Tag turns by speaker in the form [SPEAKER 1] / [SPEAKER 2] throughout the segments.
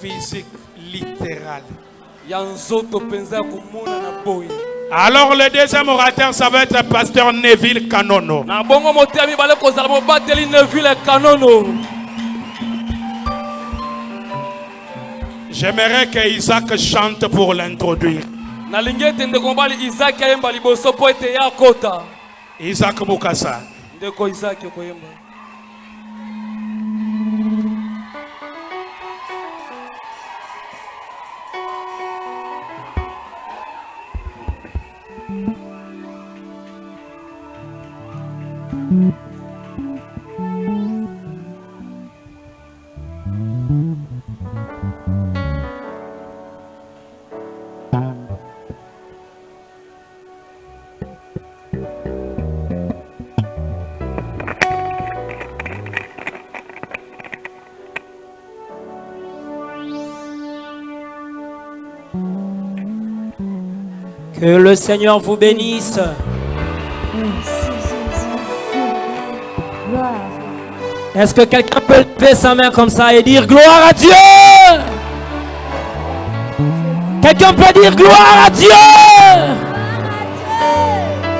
[SPEAKER 1] physique littérale.
[SPEAKER 2] Alors le deuxième orateur, ça va être pasteur Neville Kanono. J'aimerais que Isaac chante pour l'introduire. Isaac Mukasa.
[SPEAKER 3] Que le Seigneur vous bénisse. Est-ce que quelqu'un peut lever sa main comme ça et dire gloire à Dieu? Quelqu'un peut dire gloire à Dieu?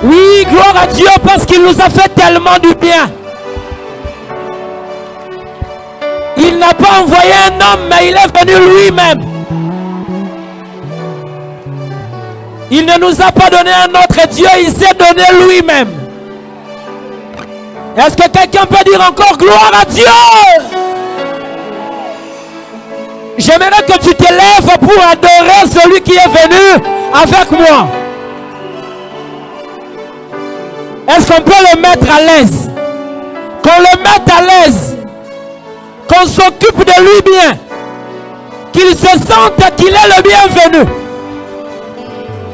[SPEAKER 3] Oui, gloire à Dieu parce qu'il nous a fait tellement du bien. Il n'a pas envoyé un homme, mais il est venu lui-même. Il ne nous a pas donné un autre Dieu, il s'est donné lui-même. Est-ce que quelqu'un peut dire encore gloire à Dieu? J'aimerais que tu te lèves pour adorer celui qui est venu avec moi. Est-ce qu'on peut le mettre à l'aise? Qu'on le mette à l'aise. Qu'on s'occupe de lui bien. Qu'il se sente qu'il est le bienvenu.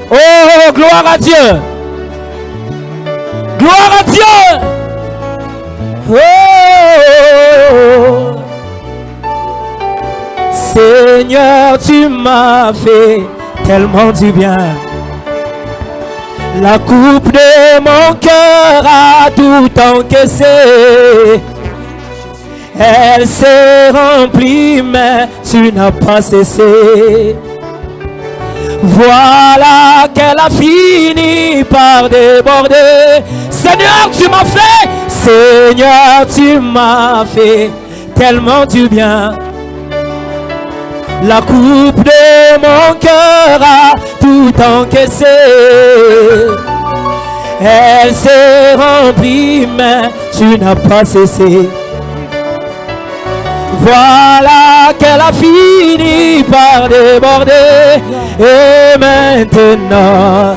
[SPEAKER 3] Oh, gloire à Dieu. Gloire à Dieu. Oh, Seigneur, tu m'as fait tellement du bien. La coupe de mon cœur a tout encaissé. Elle s'est remplie, mais tu n'as pas cessé. Voilà qu'elle a fini par déborder. Seigneur, tu m'as fait. Seigneur, tu m'as fait tellement du bien. La coupe de mon cœur a tout encaissé. Elle s'est remplie, mais tu n'as pas cessé. Voilà qu'elle a fini par déborder. Et maintenant,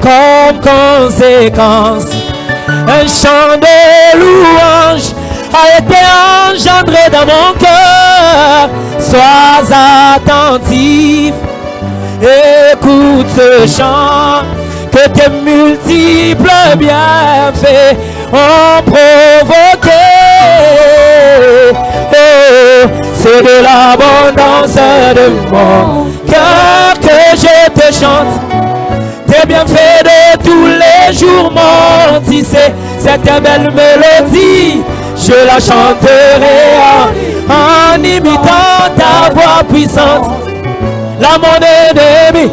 [SPEAKER 3] comme conséquence, un chant de louange a été engendré dans mon cœur. Sois attentif, écoute ce chant, que tes multiples bienfaits ont provoqué. Oh, c'est de l'abondance de mon cœur que je te chante. Tes bienfaits de tous les jours m'ont tissé cette belle mélodie. Je la chanterai en imitant ta voix puissante. Là mon ennemi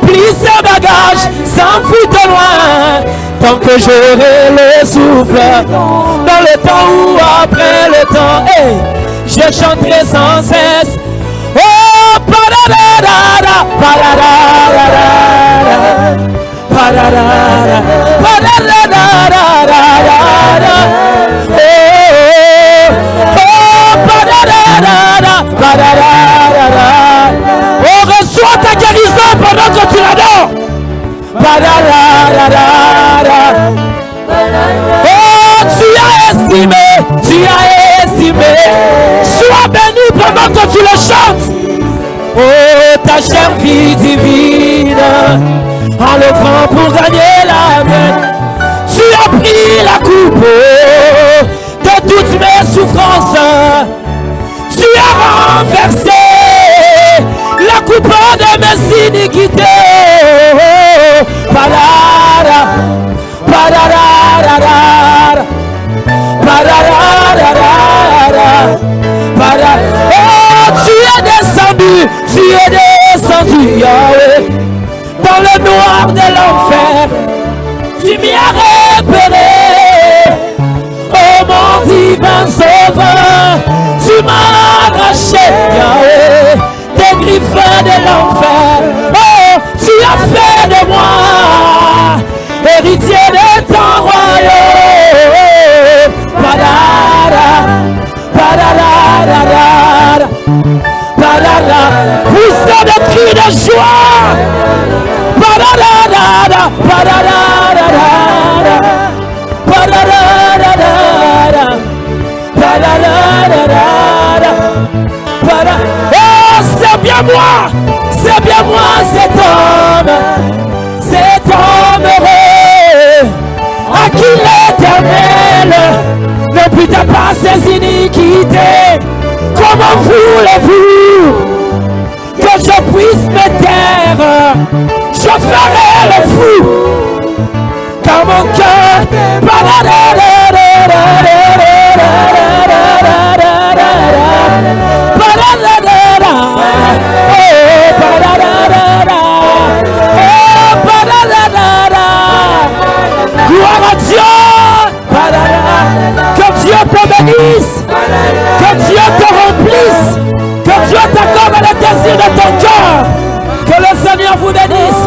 [SPEAKER 3] plie ses bagages, s'enfuit de loin, tant que j'aurai le souffle. Dans le temps ou après le temps, hey, je chanterai sans cesse. Oh, pa-da-da-da-da, pa-da-da-da-da, pa-da-da-da, pa-da-da-da-da-da, oh, pa-da-da-da-da, pa-da-da-da-da. Oh, reçois ta guérison pendant que tu l'adores. Oh, tu as estimé. Sois béni pendant que tu le chantes. Oh, ta chère vie divine, enlèvant pour gagner la mienne. Tu as pris la coupe de toutes mes souffrances. Tu as renversé la coupe de mes iniquités. Parara, parara, parara, parara. Oh, as repéré. Oh mon divin sauveur, tu m'as arraché, Yahweh, des griffes de l'enfer. Oh, tu as fait de moi héritier de ton royaume. Padara, padara, padara, poussez des cris de joie. Padara, padara, padara. Oh, c'est bien moi, cet homme heureux, à qui l'Éternel ne puta pas ses iniquités. Comment voulez-vous que je puisse me taire? Je ferai le fou, car mon cœur gloire à Dieu. Que Dieu te bénisse, que Dieu te remplisse, que Dieu t'accorde le désir de ton cœur. Que le Seigneur vous bénisse.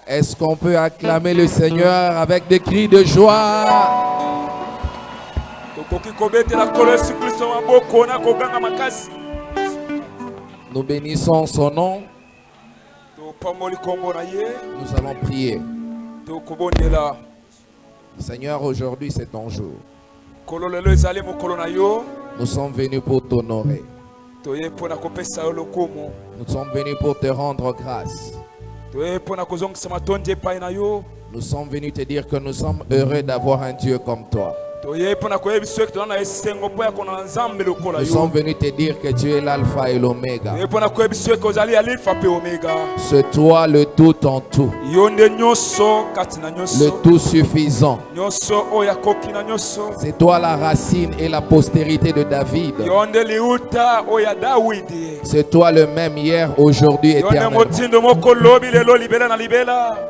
[SPEAKER 4] Est-ce qu'on peut acclamer le Seigneur avec des cris de joie? Nous bénissons son nom. Nous allons prier. Seigneur, aujourd'hui c'est ton jour. Nous sommes venus pour t'honorer. Nous sommes venus pour te rendre grâce. Nous sommes venus te dire que nous sommes heureux d'avoir un Dieu comme toi. Nous sommes venus te dire que tu es l'alpha et l'oméga. C'est toi le tout en tout, le tout suffisant. C'est toi la racine et la postérité de David. C'est toi le même hier, aujourd'hui, éternellement.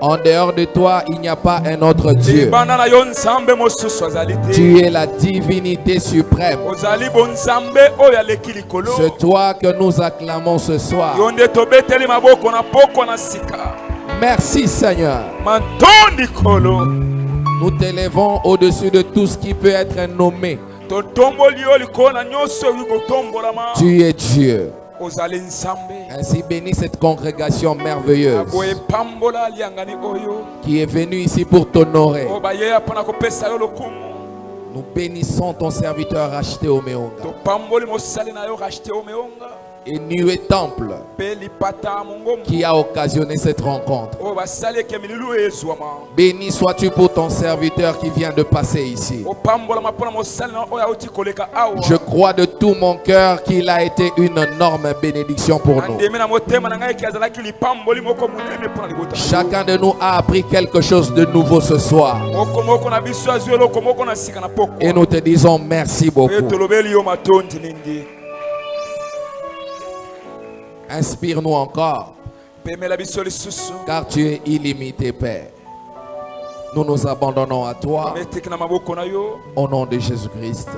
[SPEAKER 4] En dehors de toi, il n'y a pas un autre Dieu. Tu es la divinité suprême. C'est toi que nous acclamons ce soir. Merci Seigneur. Nous t'élevons au-dessus de tout ce qui peut être nommé. Tu es Dieu. Ainsi bénis cette congrégation merveilleuse qui est venue ici pour t'honorer. Nous bénissons ton serviteur racheté au Méonga. Et Nué Temple qui a occasionné cette rencontre. Béni sois-tu pour ton serviteur qui vient de passer ici. Je crois de tout mon cœur qu'il a été une énorme bénédiction pour nous. Chacun de nous a appris quelque chose de nouveau ce soir. Et nous te disons merci beaucoup. Inspire-nous encore, car tu es illimité, Père. Nous nous abandonnons à toi au nom de Jésus-Christ.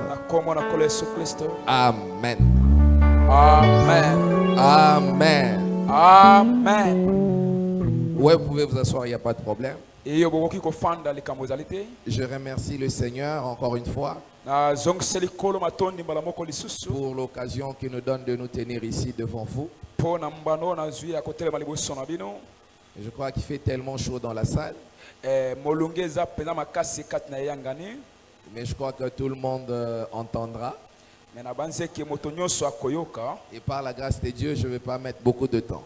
[SPEAKER 4] Amen. Amen. Amen. Amen. Ouais, vous pouvez vous asseoir, il n'y a pas de problème. Je remercie le Seigneur encore une fois pour l'occasion qu'il nous donne de nous tenir ici devant vous. Je crois qu'il fait tellement chaud dans la salle. Mais je crois que tout le monde entendra. Et par la grâce de Dieu, je ne vais pas mettre beaucoup de temps.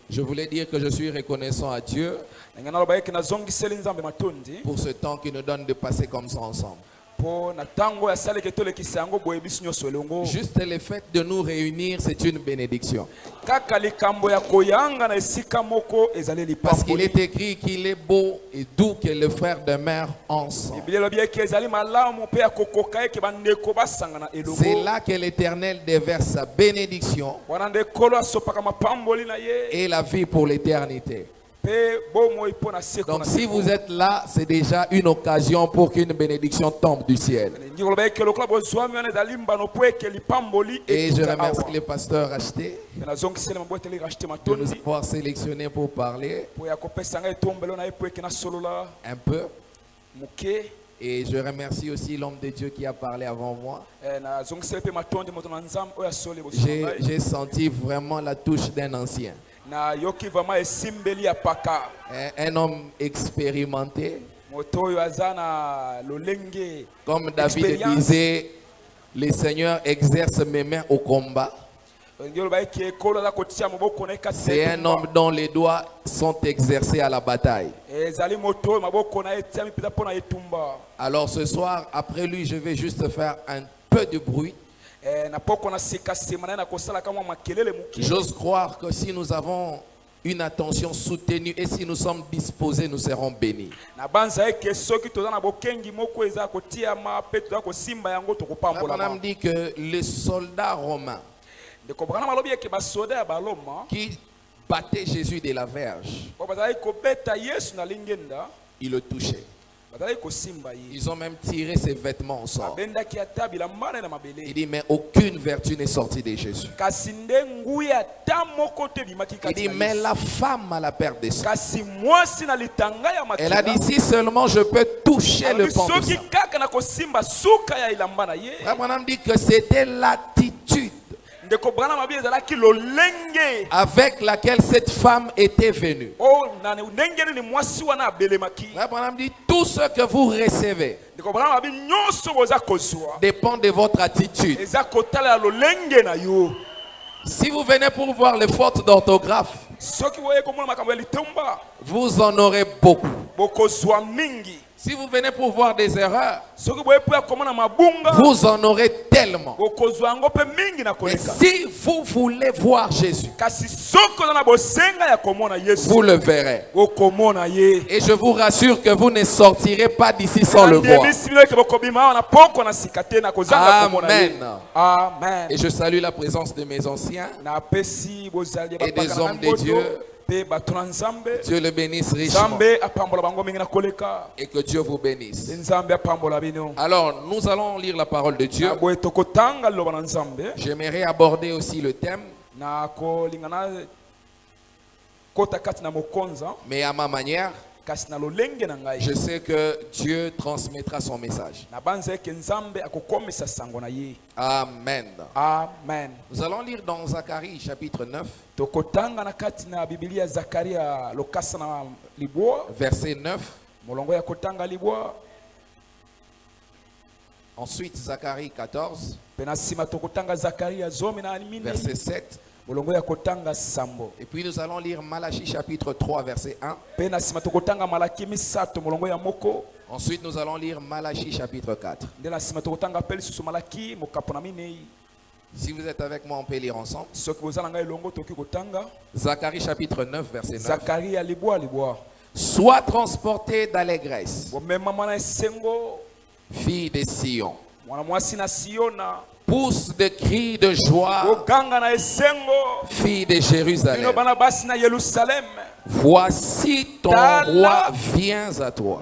[SPEAKER 4] Je voulais dire que je suis reconnaissant à Dieu pour ce temps qu'il nous donne de passer comme ça ensemble. Juste le fait de nous réunir, c'est une bénédiction. Parce qu'il est écrit qu'il est beau et doux que les frères demeurent ensemble. C'est là que l'Éternel déverse sa bénédiction et la vie pour l'éternité. Donc si vous êtes là, c'est déjà une occasion pour qu'une bénédiction tombe du ciel. Et je remercie le pasteur Acheté de nous avoir sélectionnés pour parler un peu. Et je remercie aussi l'homme de Dieu qui a parlé avant moi. J'ai senti vraiment la touche d'un ancien. Un homme expérimenté. Comme David disait, le Seigneur exerce mes mains au combat. C'est un homme dont les doigts sont exercés à la bataille. Alors ce soir, après lui, je vais juste faire un peu de bruit. J'ose croire que si nous avons une attention soutenue et si nous sommes disposés, nous serons bénis. On dit que les soldats romains qui battaient Jésus de la verge, ils le touchaient. Ils ont même tiré ses vêtements au sort. Il dit, mais aucune vertu n'est sortie de Jésus. Il dit, mais la femme a la perte de sang. Elle a dit, si seulement je peux toucher le pan de sang. Abraham dit que c'était l'attitude avec laquelle cette femme était venue. Abraham dit, tout ce que vous recevez dépend de votre attitude. Si vous venez pour voir les fautes d'orthographe, vous en aurez beaucoup. Si vous venez pour voir des erreurs, vous en aurez tellement. Et si vous voulez voir Jésus, vous le verrez. Et je vous rassure que vous ne sortirez pas d'ici sans le voir. Amen. Et je salue la présence de mes anciens et des hommes de Dieu. Dieu le bénisse richement et que Dieu vous bénisse. Alors nous allons lire la parole de Dieu. J'aimerais aborder aussi le thème, mais à ma manière. Je sais que Dieu transmettra son message. Amen.
[SPEAKER 3] Amen.
[SPEAKER 4] Nous allons lire dans Zacharie chapitre 9. Verset 9. Ensuite Zacharie 14. Verset 7. Et puis nous allons lire Malachie chapitre 3 verset 1. Ensuite nous allons lire Malachie chapitre 4. Si vous êtes avec moi, on peut lire ensemble. Zacharie chapitre 9 verset 9. Sois transporté d'allégresse, fille de Sion. Pousse des cris de joie, fille de Jérusalem. Voici ton roi vient à toi.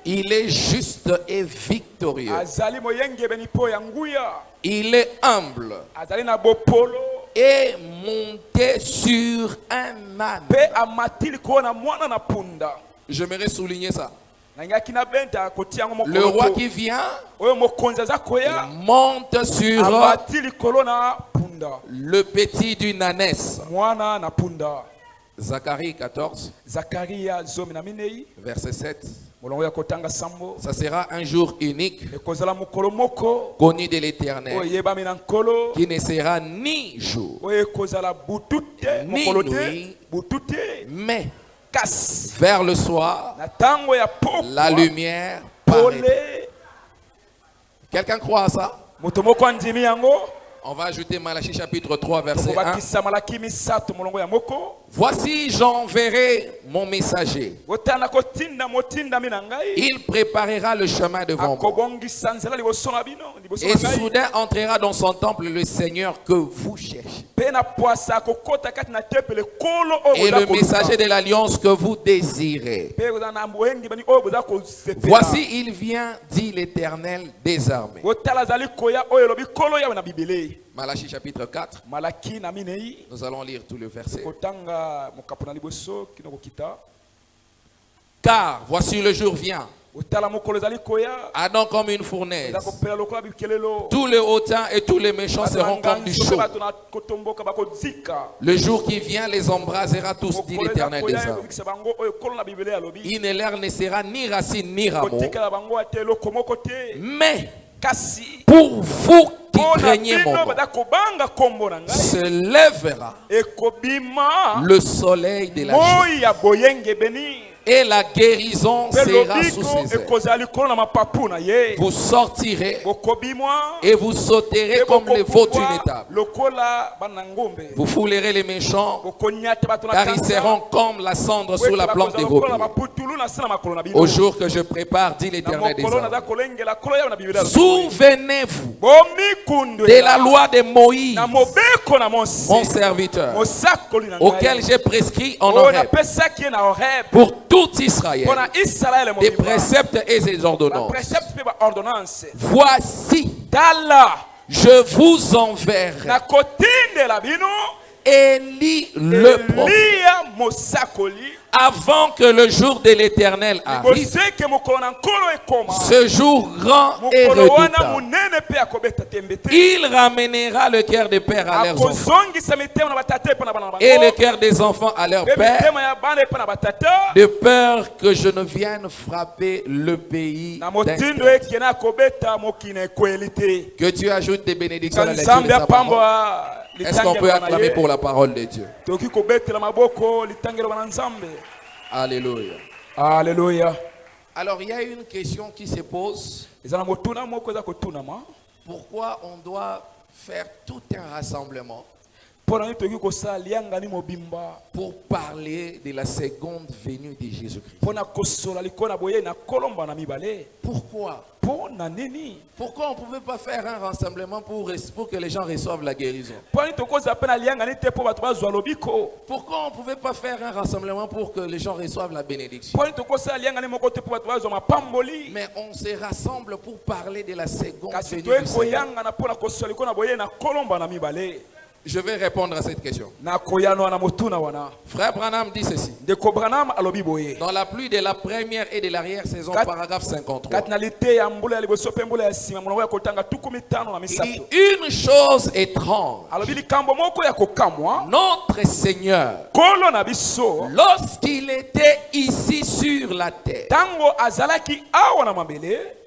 [SPEAKER 4] Il est juste et victorieux. Il est humble et monté sur un âne. J'aimerais souligner ça. Le roi qui vient monte sur le petit d'une ânesse. Zacharie 14, verset 7. Ça sera un jour unique, connu de l'Éternel, qui ne sera ni jour, ni nuit, mais Vers le soir, la lumière paraît. Quelqu'un croit à ça? On va ajouter Malachie chapitre 3 verset 1. Voici j'enverrai mon messager. Il préparera le chemin devant moi. Et soudain entrera dans son temple le Seigneur que vous cherchez. Et le messager de l'alliance que vous désirez. Voici il vient, dit l'Éternel des armées. Malachie chapitre 4. Nous allons lire tout le verset. Car voici le jour vient. Adam comme une fournaise. Tous les hautains et tous les méchants seront comme du chaux. Le jour qui vient les embrasera tous, dit l'Éternel des armées. Il ne leur laissera ni racine ni rameau. Mais pour vous qui craignez mon nom, se lèvera le soleil de la justice. Et la guérison sera sous ses ailes. Vous sortirez et vous sauterez comme les veaux d'une étable. Vous foulerez les méchants, car ils seront comme la cendre sous la plante de vos pieds. Au jour que je prépare, dit l'Éternel des armées. Souvenez-vous de la loi de Moïse, mon serviteur, auquel j'ai prescrit en Horeb pour tout Israël, des préceptes et des ordonnances. Voici, je vous enverrai Élie le prophète, avant que le jour de l'Éternel arrive, ce jour grand et redoutable. Il ramènera le cœur des pères à leurs enfants et le cœur des enfants à leurs pères, de peur que je ne vienne frapper le pays d'interdit. Que Dieu ajoute des bénédictions à la lecture de sa parole. Est-ce qu'on peut acclamer pour la parole de Dieu? Alléluia.
[SPEAKER 1] Alléluia.
[SPEAKER 4] Alors il y a une question qui se pose. Pourquoi on doit faire tout un rassemblement pour parler de la seconde venue de Jésus-Christ? Pourquoi? Pourquoi on ne pouvait pas faire un rassemblement pour que les gens reçoivent la guérison? Pourquoi on ne pouvait pas faire un rassemblement pour que les gens reçoivent la bénédiction? Mais on se rassemble pour parler de la seconde venue du Seigneur. Je vais répondre à cette question. Frère Branham dit ceci. Dans la pluie de la première et de l'arrière-saison, paragraphe 53. Il dit une chose étrange. Notre Seigneur, lorsqu'il était ici sur la terre,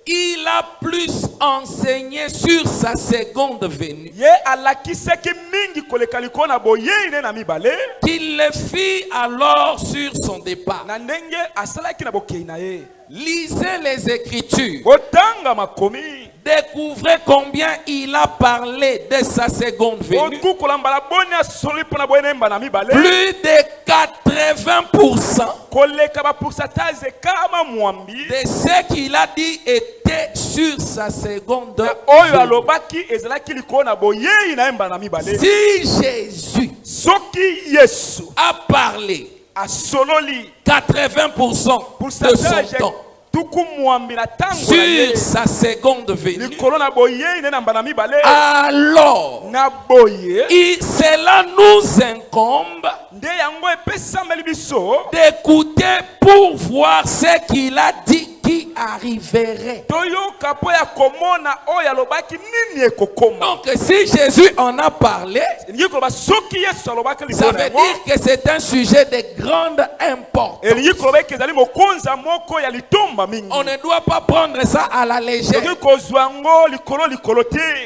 [SPEAKER 4] il a plus enseigné sur sa seconde venue qu'il le fit alors sur son départ. Lisez les Écritures. Découvrez combien il a parlé de sa seconde venue. Plus de 80% de ce qu'il a dit était sur sa seconde venue. Si Jésus a parlé 80% de son temps sur sa seconde venue, alors cela nous incombe d'écouter pour voir ce qu'il a dit qui arriverait. Donc si Jésus en a parlé, ça veut dire que c'est un sujet de grande importance. On ne doit pas prendre ça à la légère,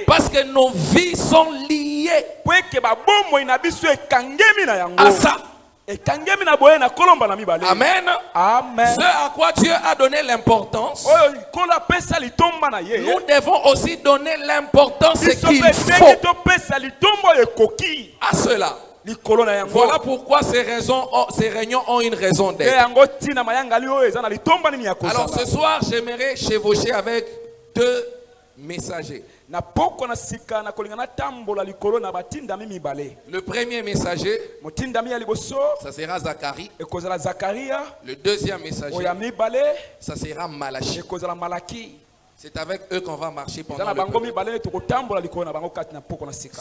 [SPEAKER 4] parce que nos vies sont liées à ça. Amen.
[SPEAKER 3] Amen.
[SPEAKER 4] Ce à quoi Dieu a donné l'importance, nous devons aussi donner l'importance qu'il faut à cela. Voilà pourquoi ces réunions ont une raison d'être. Alors ce soir, j'aimerais chevaucher avec deux messagers. Le premier messager, ça sera Zacharie. Le deuxième messager, ça sera Malachi. C'est avec eux qu'on va marcher pendant le peuple.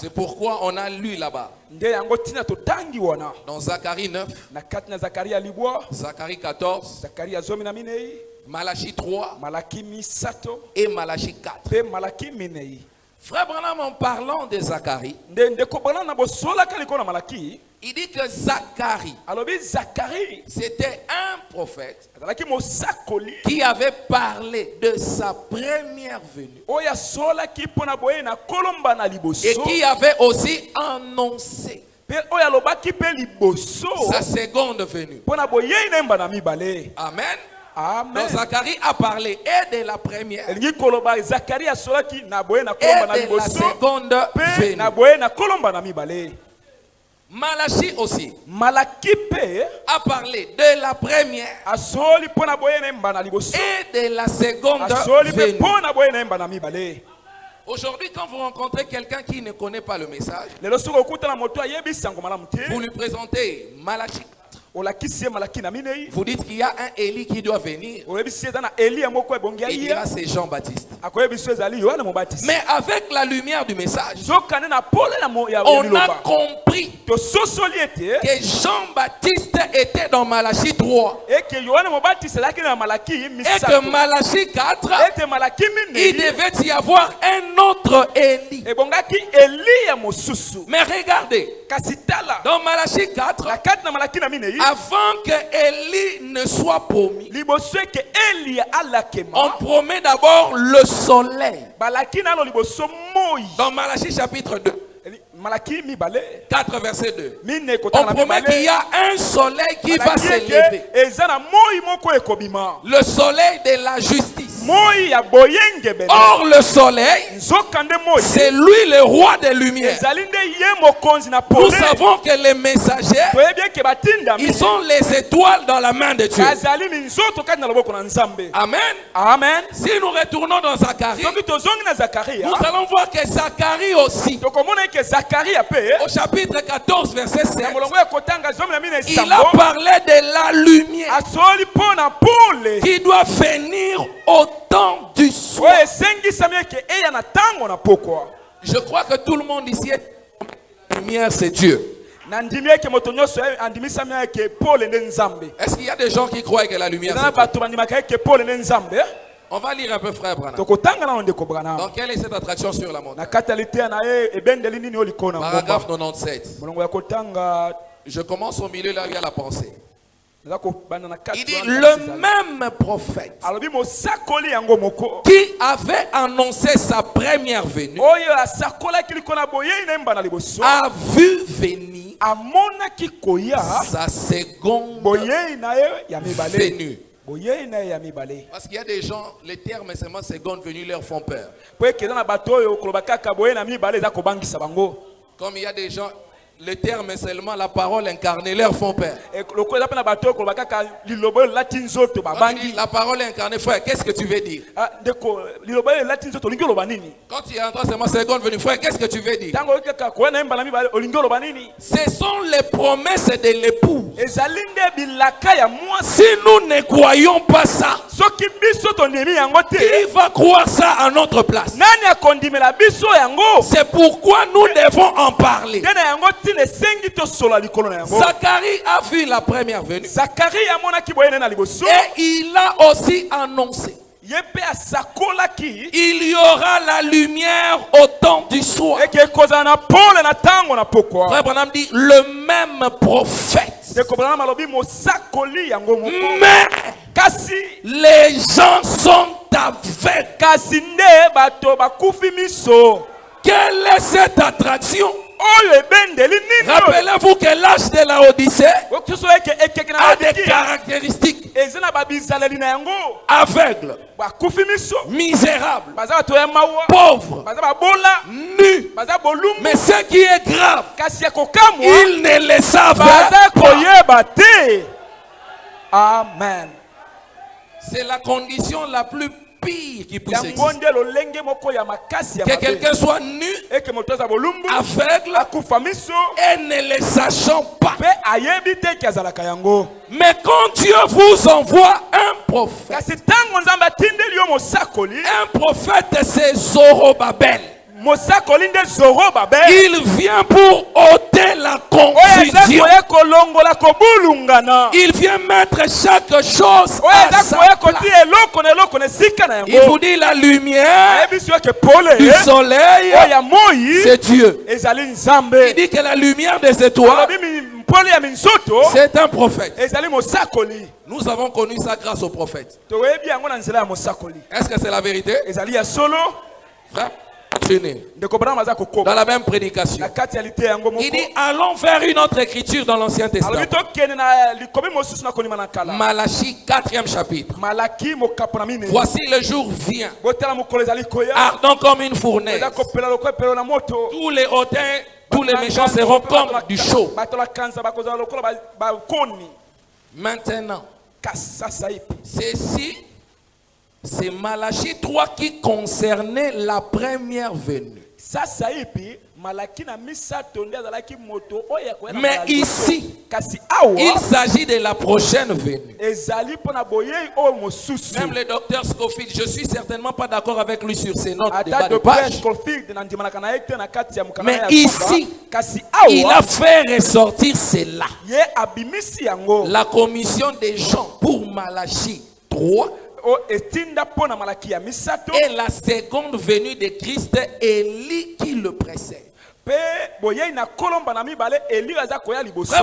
[SPEAKER 4] C'est pourquoi on a lu là-bas. Dans Zacharie 9, Zacharie 14, Malachi 3 et Malachi 4. Frère Branham, en parlant de Zacharie, il dit que Zacharie, c'était un prophète qui avait parlé de sa première venue et qui avait aussi annoncé sa seconde venue. Amen.
[SPEAKER 3] Amen.
[SPEAKER 4] Donc Zacharie a parlé et de la première et de la seconde venue. Malachi aussi a parlé de la première et de la seconde venue. Aujourd'hui, quand vous rencontrez quelqu'un qui ne connaît pas le message, vous lui présentez Malachi. Vous dites qu'il y a un Élie qui doit venir. Il dira c'est Jean-Baptiste. Mais avec la lumière du message, on a compris que Jean-Baptiste était dans Malachi 3 et que Malachi 4, il devait y avoir un autre Élie. Mais regardez, dans Malachi 4, avant que Élie ne soit promis, on promet d'abord le soleil. Dans Malachi chapitre 2, 4 verset 2, on promet qu'il y a un soleil qui va s'élever. Le soleil de la justice. Or le soleil, c'est lui le roi des lumières. Nous savons que les messagers, ils sont les étoiles dans la main de Dieu. Amen.
[SPEAKER 3] Amen.
[SPEAKER 4] Si nous retournons dans Zacharie, nous allons voir que Zacharie aussi, au chapitre 14 verset 7, il a parlé de la lumière qui doit venir au temps du soir. Je crois que tout le monde ici est la lumière, c'est Dieu. Est-ce qu'il y a des gens qui croient que la lumière c'est Dieu? On va lire un peu, frère Branham. Donc, quelle est cette attraction sur la montagne? Paragraphe 97. Je commence au milieu, là où il y a la pensée. Il dit le même prophète qui avait annoncé sa première venue a vu venir sa seconde venue. Parce qu'il y a des gens, les termes seulement seconde venue leur font peur. Comme il y a des gens, les termes seulement la parole incarnée leur font peur. La parole incarnée, frère, qu'est-ce que tu veux dire? Quand tu es en train seulement seconde venue, frère, qu'est-ce que tu veux dire? Ce sont les promesses de l'époux. Si nous ne croyons pas ça, qui va croire ça à notre place? C'est pourquoi nous devons en parler. Zacharie a vu la première venue. Et il a aussi annoncé il y aura la lumière au temps du soir. Frère Branham dit le même prophète. Mais les gens sont aveugles. Quelle est cette attraction?
[SPEAKER 3] Rappelez-vous que l'âge de la Odyssée a des caractéristiques. Aveugle, misérable, pauvre, nu. Mais ce qui est grave, ils ne le savent pas.
[SPEAKER 4] Amen.
[SPEAKER 3] C'est la condition la plus pire qui puisse exister. Que quelqu'un soit nu, aveugle, et ne le sachant pas. Mais quand Dieu vous envoie un prophète, c'est Zorobabel. Il vient pour ôter la confusion. Il vient mettre chaque chose à sa place. Il vous dit la lumière du soleil, c'est Dieu. Il dit que la lumière des étoiles, c'est un prophète. Nous avons connu ça grâce au prophète. Est-ce que c'est la vérité? Frère, dans la même prédication, il dit allons faire une autre écriture dans l'Ancien Testament. Malachie 4e chapitre. Voici le jour vient, ardent comme une fournaise. Tous les hautains, tous les méchants seront comme du chaud. Maintenant, ceci, c'est Malachie 3 qui concernait la première venue. Mais ici, il s'agit de la prochaine venue. Même le docteur Scofield, je suis certainement pas d'accord avec lui sur ces notes de bas de page. Mais ici, il a fait ressortir cela. La commission des gens pour Malachie 3. Et la seconde venue de Christ, Élie qui le précède. Frère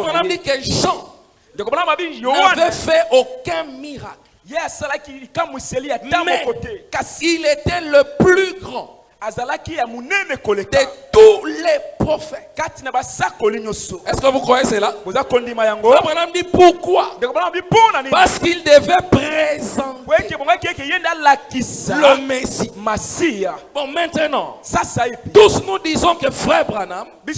[SPEAKER 3] Branham dit que Jean n'avait fait aucun miracle. Mais il était le plus grand de tous les prophètes. Est-ce que vous croyez cela? Frère Branham dit pourquoi? Parce qu'il devait présenter le Messie. Bon, maintenant, tous nous disons que Frère Branham est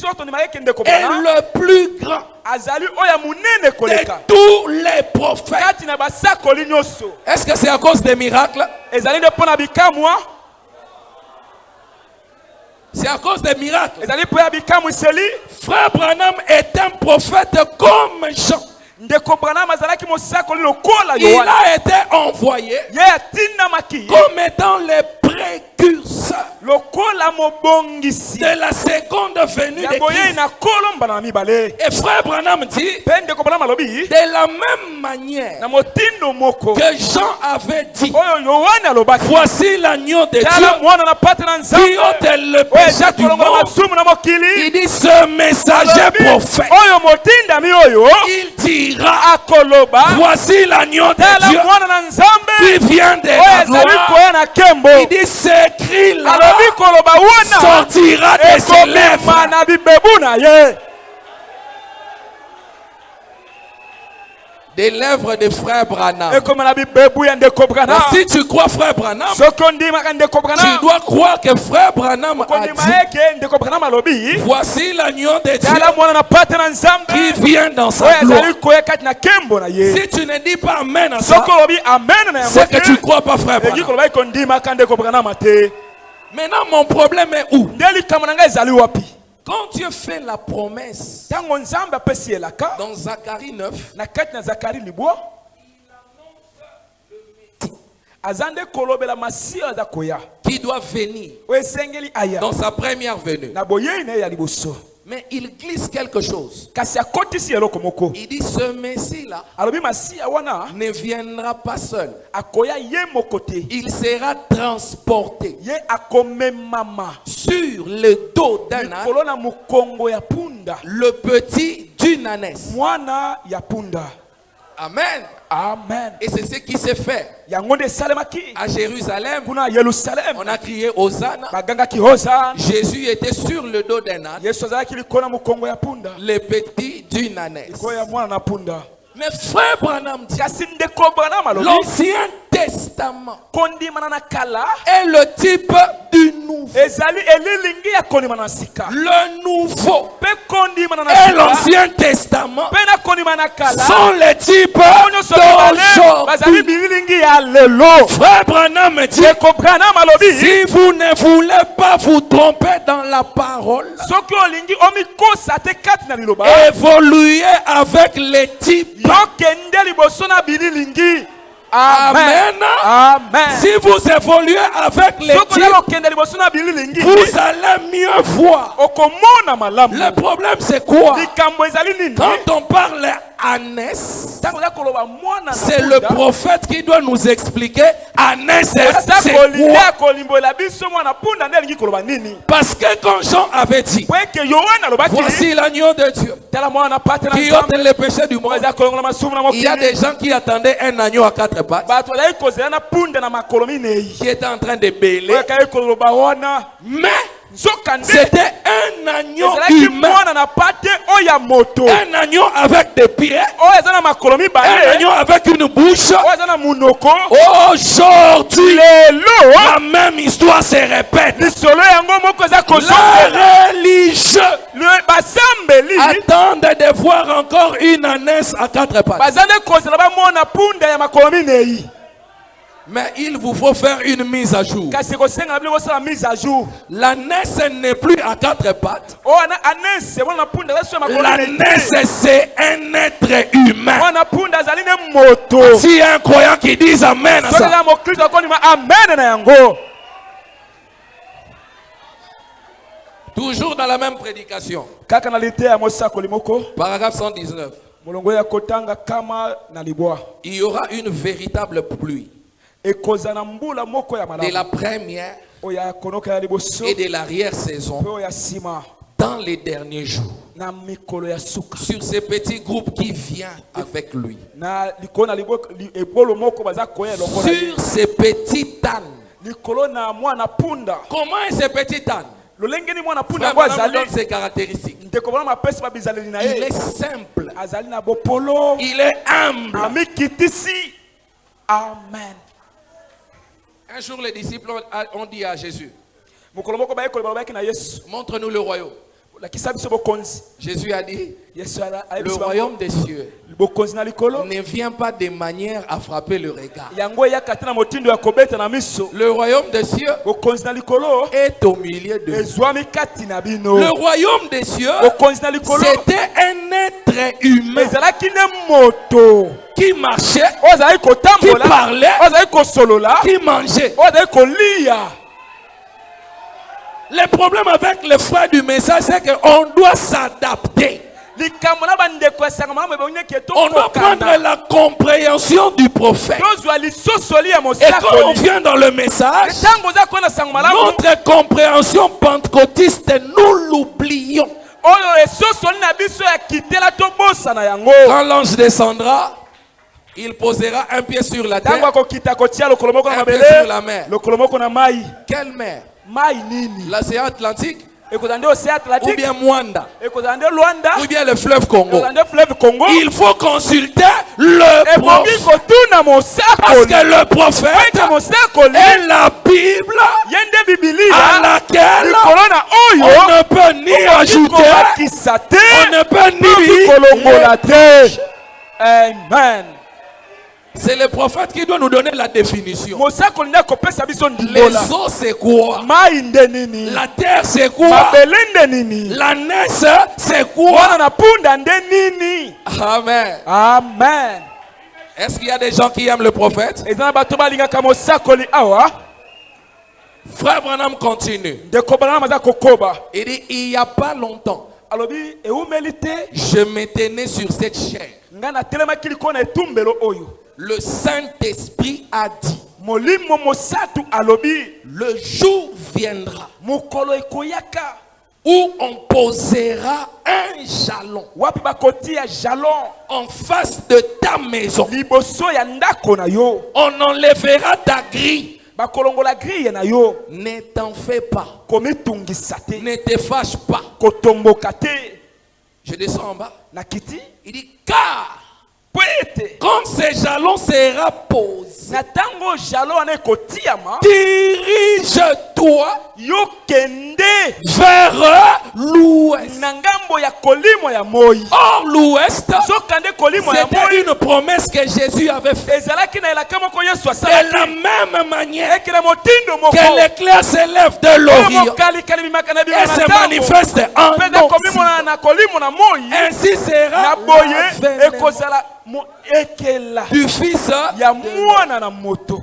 [SPEAKER 3] le plus grand de tous les prophètes. Est-ce que c'est à cause des miracles? C'est à cause des miracles. Frère Branham est un prophète comme Jean. Il a été envoyé comme étant le précurseur de la seconde venue de Christ. Et Frère Branham dit de la même manière que Jean avait dit, voici l'agneau de Dieu qui ôte le péché du monde. Il dit ce messager prophète, il dira, voici l'agneau de Dieu qui vient de la gloire. Il dit ce cri-là sortira de ses lèvres. Des lèvres de Frère Branham. Si tu crois Frère Branham, tu dois croire que Frère Branham a dit, voici l'agneau de Dieu qui vient dans sa gloire. Si tu ne dis pas Amen à ça, c'est que tu ne crois pas Frère Branham. Maintenant mon problème est où? Quand Dieu fait la promesse dans Zacharie 9, qui doit venir dans sa première venue. Mais il glisse quelque chose. Il dit ce Messie-là ne viendra pas seul. Il sera transporté sur le dos d'un âne, le petit d'une ânesse.
[SPEAKER 4] Amen.
[SPEAKER 1] Amen.
[SPEAKER 4] Et c'est ce qui s'est fait. À Jérusalem, on a crié Hosanna. Jésus était sur le dos d'un âne, les petits d'une ânesse. Mais frère Branham dit, l'Ancien Testament est le type du nouveau. Le nouveau et l'Ancien Testament sont les types d'aujourd'hui. Frère Branham dit, si vous ne voulez pas vous tromper dans la parole, évoluez avec les types. Amen. Amen. Si vous évoluez avec les types, vous allez mieux voir. Le problème c'est quoi? Quand on parle ânesse, c'est le prophète qui doit nous expliquer ânesse c'est quoi. Parce que quand Jean avait dit, voici l'agneau de Dieu qui ôte les péchés du monde, il y a des gens qui attendaient un agneau à 4 pattes qui était en train de bêler, mais c'était un agneau humain, un agneau avec des pieds, un agneau avec une bouche. Aujourd'hui, la même histoire se répète. Les religieux attendent de voir encore une ânesse à 4 pattes. Mais il vous faut faire une mise à jour. L'ânesse n'est plus à 4 pattes. L'ânesse c'est un être humain. Si un croyant qui dit amen à ça. Toujours dans la même prédication. Paragraphe 119. Il y aura une véritable pluie. De la première et de l'arrière-saison dans les derniers jours. Sur ces petits groupes qui viennent avec lui. Sur ces petits ânes. Comment est ce petit âne? Frère, donne ses caractéristiques. Il est simple. Il est humble.
[SPEAKER 1] Amen.
[SPEAKER 4] Un jour, les disciples ont dit à Jésus, montre-nous le royaume. Jésus a dit, le royaume des cieux ne vient pas de manière à frapper le regard. Le royaume des cieux est au milieu de nous. Le royaume des cieux, c'était un être humain qui marchait, qui parlait, qui mangeait. Le problème avec les frères du message, c'est qu'on doit s'adapter. On doit prendre la compréhension du prophète. Et quand on vient dans le message, notre compréhension pentecôtiste, nous l'oublions. Quand l'ange descendra, il posera un pied sur la terre, un pied sur la mer. Quelle mer? L'océan Atlantique, ou bien Mwanda, ou bien le fleuve Congo. Il faut consulter le prophète, parce que le prophète est la Bible à laquelle on ne peut ni ajouter, on ne peut ni retirer.
[SPEAKER 1] Amen.
[SPEAKER 4] C'est le prophète qui doit nous donner la définition. Les eaux c'est quoi? La terre c'est quoi? L'ânesse c'est quoi? Amen.
[SPEAKER 1] Amen.
[SPEAKER 4] Est-ce qu'il y a des gens qui aiment le prophète? Frère Branham continue. Il dit, il n'y a pas longtemps, je me tenais sur cette chaîne. Le Saint-Esprit a dit, le jour viendra
[SPEAKER 3] où on posera un jalon
[SPEAKER 1] wapi bakotia jalon
[SPEAKER 3] en face de ta maison.
[SPEAKER 1] liboso ya ndako na yo.
[SPEAKER 3] On enlèvera ta grille.
[SPEAKER 1] Bakolongola grille na yo.
[SPEAKER 3] Ne t'en fais pas.
[SPEAKER 1] Komitungisa te.
[SPEAKER 3] Ne te fâche pas.
[SPEAKER 1] Kotomboka te.
[SPEAKER 3] Je descends en bas.
[SPEAKER 1] Na kiti.
[SPEAKER 3] Il dit car
[SPEAKER 1] Pwete.
[SPEAKER 3] quand ce jalon sera posé,
[SPEAKER 1] Na tango jalon ane kotiama.
[SPEAKER 3] dirige-toi
[SPEAKER 1] Yo kende.
[SPEAKER 3] vers l'ouest.
[SPEAKER 1] Na ngambo ya kolimo ya moi.
[SPEAKER 3] Or l'ouest,
[SPEAKER 1] Zokande kolimo ya moi.
[SPEAKER 3] c'était une promesse que Jésus avait faite.
[SPEAKER 1] Ezalaki na elaka moko Yesu
[SPEAKER 3] De
[SPEAKER 1] asalaki.
[SPEAKER 3] la même manière
[SPEAKER 1] Ekele motindo moko.
[SPEAKER 3] que l'éclair s'élève de l'Orient et se manifeste en Occident,
[SPEAKER 1] na kolimo na moi.
[SPEAKER 3] ainsi sera
[SPEAKER 1] Na boye
[SPEAKER 3] l'avènement
[SPEAKER 1] ekozala ekela
[SPEAKER 3] du Fils
[SPEAKER 1] ya
[SPEAKER 3] de l'homme.
[SPEAKER 1] mwana na moto.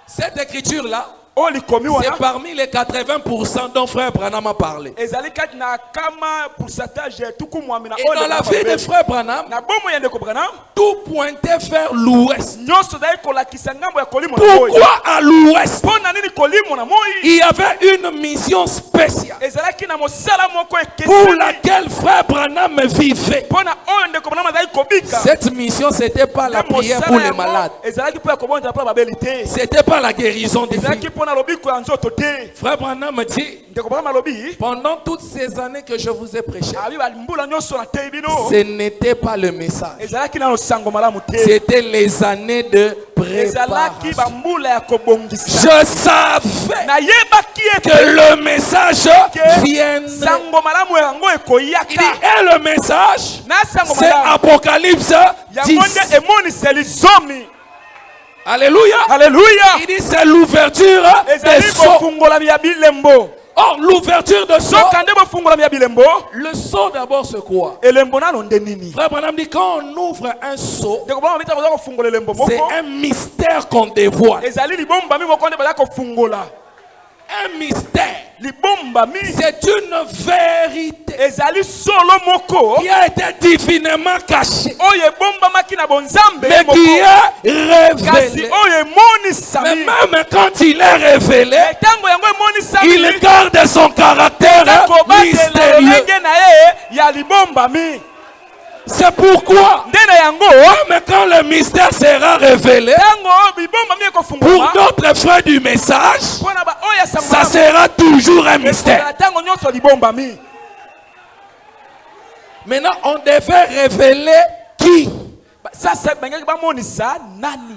[SPEAKER 3] Cette écriture-là,
[SPEAKER 1] O likomi
[SPEAKER 3] c'est
[SPEAKER 1] wana
[SPEAKER 3] parmi les 80% dont Frère Branham a parlé.
[SPEAKER 1] ezali kati na kama pourcentage tuku mwami na
[SPEAKER 3] Et dans la vie de Frère Branham,
[SPEAKER 1] na bomo ya ndeko Branham
[SPEAKER 3] tout pointait vers l'ouest.
[SPEAKER 1] nyonso ezali kolakisa ngambo ya kolimo na moi.
[SPEAKER 3] Pourquoi à l'ouest?
[SPEAKER 1] Mpona nini kolimo na moi
[SPEAKER 3] Il y avait une mission spéciale
[SPEAKER 1] ezalaki na mosala moko
[SPEAKER 3] pour
[SPEAKER 1] ekeseni
[SPEAKER 3] laquelle Frère Branham vivait.
[SPEAKER 1] mpona oyo ndeko Branham azali kobika.
[SPEAKER 3] Cette mission, c'était pas la prière pour les malades.
[SPEAKER 1] ezalaki mpo ya kobonza mpona babeli te.
[SPEAKER 3] C'était pas la guérison des
[SPEAKER 1] ezalaki
[SPEAKER 3] filles.
[SPEAKER 1] mpona lobiko ya nzoto te.
[SPEAKER 3] Frère Branham me dit,
[SPEAKER 1] ndeko Branham alobi
[SPEAKER 3] pendant toutes ces années que je vous ai prêché,
[SPEAKER 1] abi bambula nyonso na tei bino
[SPEAKER 3] ce n'était pas le message.
[SPEAKER 1] ezalaki na losango malamu te.
[SPEAKER 3] C'était les années de
[SPEAKER 1] ezalaki
[SPEAKER 3] préparation.
[SPEAKER 1] bambula ya kobongisa.
[SPEAKER 3] Je savais
[SPEAKER 1] nayebaki
[SPEAKER 3] que
[SPEAKER 1] ete
[SPEAKER 3] le message viendrait.
[SPEAKER 1] sango malamu yango
[SPEAKER 3] Il dit,
[SPEAKER 1] ekoyaka.
[SPEAKER 3] et le message,
[SPEAKER 1] na sango
[SPEAKER 3] c'est
[SPEAKER 1] malamu
[SPEAKER 3] Apocalypse
[SPEAKER 1] yango nde
[SPEAKER 3] 10.
[SPEAKER 1] emoniseli zomi.
[SPEAKER 3] Alléluia.
[SPEAKER 1] Haleluya.
[SPEAKER 3] Il dit, c'est l'ouverture des
[SPEAKER 1] ezali
[SPEAKER 3] sceaux.
[SPEAKER 1] bofungolami ya bilembo.
[SPEAKER 3] Or, l'ouverture de sceaux,
[SPEAKER 1] soka nde bofungolami ya bilembo.
[SPEAKER 3] le sceau d'abord c'est quoi?
[SPEAKER 1] elembo nano nde nini.
[SPEAKER 3] Frère Branham dit, quand on ouvre un sceau,
[SPEAKER 1] ndeko Branham abita koza kofungola elembo
[SPEAKER 3] c'est
[SPEAKER 1] moko.
[SPEAKER 3] un mystère qu'on dévoile.
[SPEAKER 1] ezali libombami moko nde baza kofungola.
[SPEAKER 3] Un mystère.
[SPEAKER 1] libombami
[SPEAKER 3] C'est une vérité
[SPEAKER 1] ezali solo moko
[SPEAKER 3] qui a été divinement cachée,
[SPEAKER 1] oyo ebombamaki na bonzambe
[SPEAKER 3] mais
[SPEAKER 1] moko.
[SPEAKER 3] qui est
[SPEAKER 1] kasi
[SPEAKER 3] révélée.
[SPEAKER 1] oyo
[SPEAKER 3] Mais
[SPEAKER 1] emonisami.
[SPEAKER 3] même quand il est révélé,
[SPEAKER 1] ntango yango emonisami
[SPEAKER 3] il garde son caractère
[SPEAKER 1] kobatela
[SPEAKER 3] mystérieux.
[SPEAKER 1] lolenge na ye ya libombami.
[SPEAKER 3] C'est pourquoi,
[SPEAKER 1] nde na yango
[SPEAKER 3] même quand le mystère sera révélé,
[SPEAKER 1] ntango bibombami
[SPEAKER 3] pour
[SPEAKER 1] ekofungolama
[SPEAKER 3] d'autres frères du message,
[SPEAKER 1] mpona oyo ya sango
[SPEAKER 3] ça sera toujours un mystère.
[SPEAKER 1] ekozala ntango nyonso libombami.
[SPEAKER 3] Maintenant, on devait révéler qui?
[SPEAKER 1] sasa bangaki bamonisa nani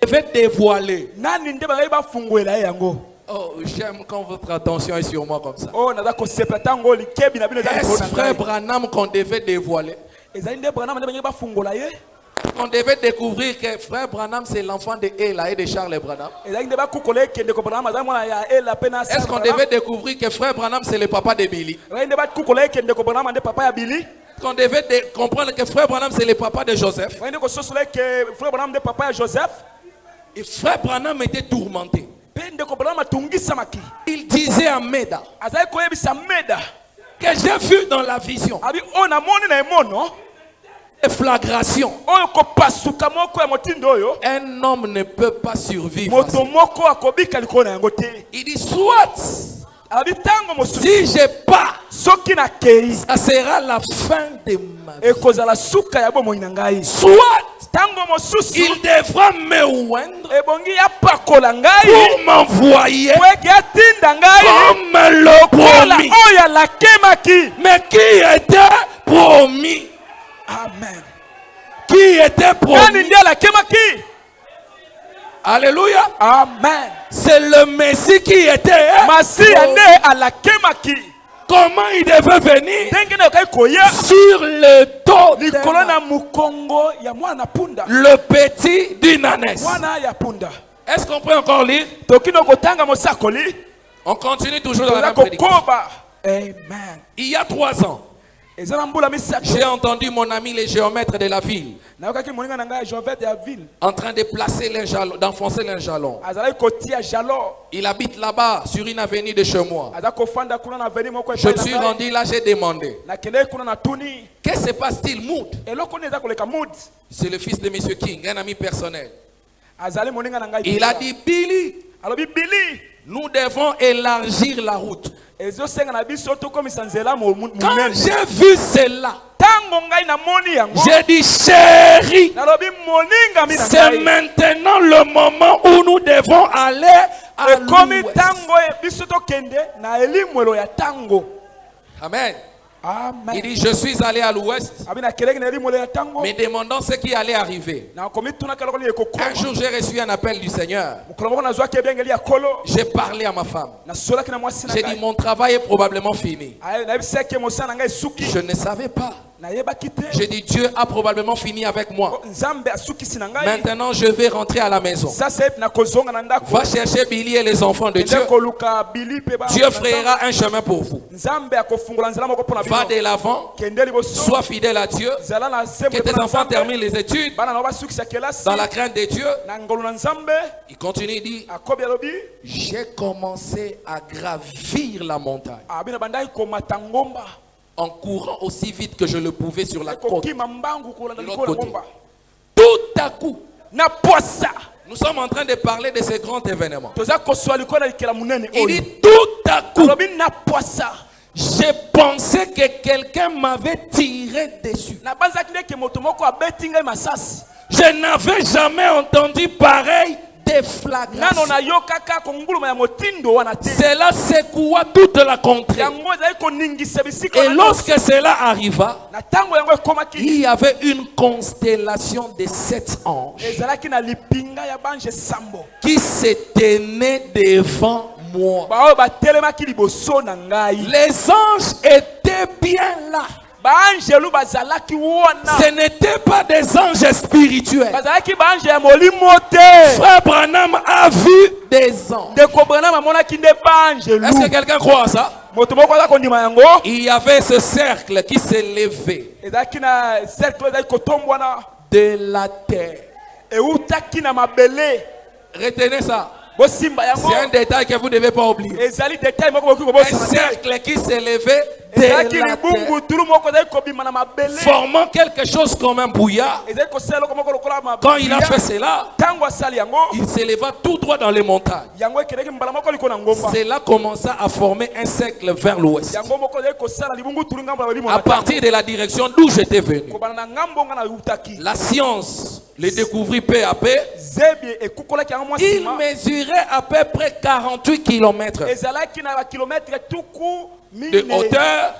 [SPEAKER 3] On devait dévoiler.
[SPEAKER 1] nani nde bangaki bafungolela ye yango.
[SPEAKER 3] Oh, j'aime quand votre attention est sur moi comme ça.
[SPEAKER 1] oyo naza kosepela ntango likebi na bino eza likolo
[SPEAKER 3] Est-ce
[SPEAKER 1] na
[SPEAKER 3] Frère
[SPEAKER 1] ngai.
[SPEAKER 3] Branham qu'on devait dévoiler?
[SPEAKER 1] ezali nde Branham nde bangaki bafungola ye.
[SPEAKER 3] On devait découvrir que Frère Branham c'est l'enfant de Ella et de Charles Branham.
[SPEAKER 1] ezali nde bakukola ekende ko Branham azali mwana ya ela mpe na
[SPEAKER 3] Est-ce qu'on devait découvrir que Frère Branham c'est le papa de Billy?
[SPEAKER 1] ezali nde bakukola ekende ko Branham nde papa ya Bili.
[SPEAKER 3] Est-ce qu'on devait comprendre que Frère Branham c'est le papa de Joseph?
[SPEAKER 1] ezali nde kososola eke frère Branham nde papa ya Joseph.
[SPEAKER 3] Et Frère Branham était tourmenté.
[SPEAKER 1] mpe ndeko Branham atungisamaki.
[SPEAKER 3] Il disait à Meda
[SPEAKER 1] azali koyebisa Meda
[SPEAKER 3] que j'ai vu dans la vision
[SPEAKER 1] abi oyo namoni na emono
[SPEAKER 3] des flagrations.
[SPEAKER 1] oyo kopasuka moko ya motindo oyo
[SPEAKER 3] Un homme ne peut pas survivre à ça.
[SPEAKER 1] moto moko akobika likolo na yango te.
[SPEAKER 3] Il dit soit
[SPEAKER 1] abi ntango mosusu
[SPEAKER 3] si je pars,
[SPEAKER 1] soki nakei
[SPEAKER 3] ça sera la fin de ma vie.
[SPEAKER 1] ekozala suka ya bomoi na ngai.
[SPEAKER 3] Soit
[SPEAKER 1] ntango mosusu
[SPEAKER 3] il devra me oindre
[SPEAKER 1] ebongi apakola ngai
[SPEAKER 3] pour m'envoyer
[SPEAKER 1] po eke atinda ngai
[SPEAKER 3] comme le
[SPEAKER 1] kola
[SPEAKER 3] promis.
[SPEAKER 1] oyo alakemaki.
[SPEAKER 3] Mais qui était promis?
[SPEAKER 1] amen.
[SPEAKER 3] Qui était
[SPEAKER 1] nani
[SPEAKER 3] promis?
[SPEAKER 1] nde alakemaki.
[SPEAKER 3] Alléluia.
[SPEAKER 1] amen.
[SPEAKER 3] C'est le Messie qui était.
[SPEAKER 1] masiya nde alakemaki.
[SPEAKER 3] Comment il devait venir?
[SPEAKER 1] ndenge na yokai koya
[SPEAKER 3] Sur le dos
[SPEAKER 1] likolo
[SPEAKER 3] d'un
[SPEAKER 1] na mokongo ya mwana punda.
[SPEAKER 3] le petit d'une ânesse.
[SPEAKER 1] mwana ya punda.
[SPEAKER 3] Est-ce qu'on peut encore lire?
[SPEAKER 1] tokino kotanga mosakoli
[SPEAKER 3] On continue toujours dans la
[SPEAKER 1] toza
[SPEAKER 3] même prédication.
[SPEAKER 1] kokoba. amen.
[SPEAKER 3] Il y a 3 ans,
[SPEAKER 1] eza na mbula misato
[SPEAKER 3] j'ai entendu mon ami le géomètre de la ville
[SPEAKER 1] nayokaki moninga na ngai Jovet ya ville
[SPEAKER 3] en train de placer un jalon, d'enfoncer un jalon.
[SPEAKER 1] azalaki kotia jalon.
[SPEAKER 3] Il habite là-bas sur une avenue de chez moi.
[SPEAKER 1] aza kofanda kuna na veni moko
[SPEAKER 3] Je
[SPEAKER 1] epai na
[SPEAKER 3] suis
[SPEAKER 1] ngai.
[SPEAKER 3] rendu là, j'ai demandé.
[SPEAKER 1] nakendeki kuna na tuni
[SPEAKER 3] Que se passe-t-il, Mood?
[SPEAKER 1] eloko nini eza koleka mood.
[SPEAKER 3] C'est le fils de M. King, un ami personnel.
[SPEAKER 1] azali moninga na ngai
[SPEAKER 3] Il a dit, Billy,
[SPEAKER 1] alobi Bili
[SPEAKER 3] nous devons élargir la route.
[SPEAKER 4] Quand j'ai vu cela, j'ai dit, chérie, c'est maintenant le moment où nous devons aller à l'ouest. Amen. Il dit, je suis allé à l'ouest, mais demandant ce qui allait arriver. Un jour, j'ai reçu un appel du Seigneur. J'ai parlé à ma femme. J'ai dit, mon travail est probablement fini. Je ne savais pas. J'ai dit, Dieu a probablement fini avec moi. Maintenant, je vais rentrer à la maison. Va chercher Billy et les enfants de Dieu. Dieu frayera un chemin pour vous. Va de l'avant. Sois fidèle à Dieu. Que tes enfants terminent les études dans la crainte de Dieu. Il continue, il dit, j'ai commencé à gravir la montagne en courant aussi vite que je le pouvais sur la côte. De l'autre côté. Tout à coup, nous sommes en train de parler de ce grand événement. Il dit, tout à coup, j'ai pensé que quelqu'un m'avait tiré dessus. Je n'avais jamais entendu pareil déflagration. Cela secoua toute la contrée. Et lorsque cela arriva, il y avait une constellation de 7 anges qui se tenaient devant moi. Les anges étaient bien là. Ce n'étaient pas des anges spirituels. Frère Branham a vu des anges. Est-ce que quelqu'un croit à ça? Il y avait ce cercle qui s'est levé de la terre. Retenez ça. C'est un détail que vous ne devez pas oublier. Un cercle qui s'est levé de la terre, formant quelque chose comme un brouillard. Quand il a fait cela, il s'éleva tout droit dans les montagnes. Cela commença à former un cercle vers l'ouest, à partir de la direction d'où j'étais venu. La science le découvrit peu à peu. Il mesurait à peu près 48 km de hauteur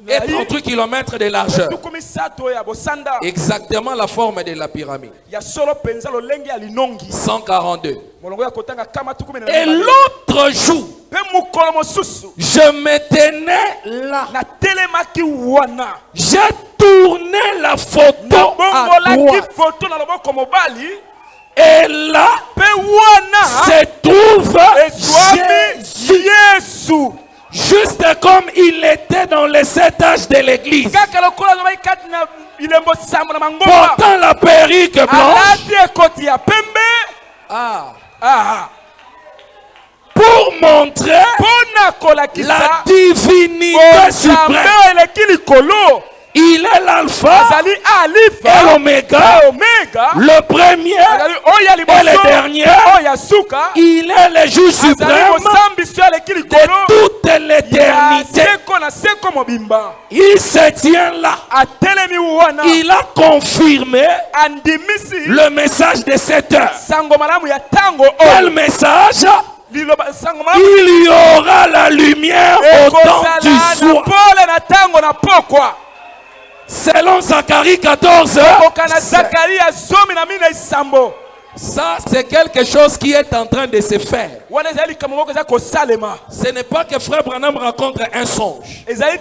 [SPEAKER 4] et 38 km de largeur. Exactement la forme de la pyramide. 142. Et l'autre jour, je me tenais là. J'ai tourné la photo à droite. Et là se trouve Jésus. Juste comme il était dans les 7 âges de l'église. Portant la perruque blanche. Pour montrer la divinité suprême. Il est l'alpha et l'oméga, le premier et le dernier. Il est le juge suprême de toute l'éternité. Il se tient là. Il a confirmé le message de cette heure. Quel message? Il y aura la lumière au temps du soir. Selon Zacharie 14, ça c'est quelque chose qui est en train de se faire. Ce n'est pas que Frère Branham raconte un songe. Il est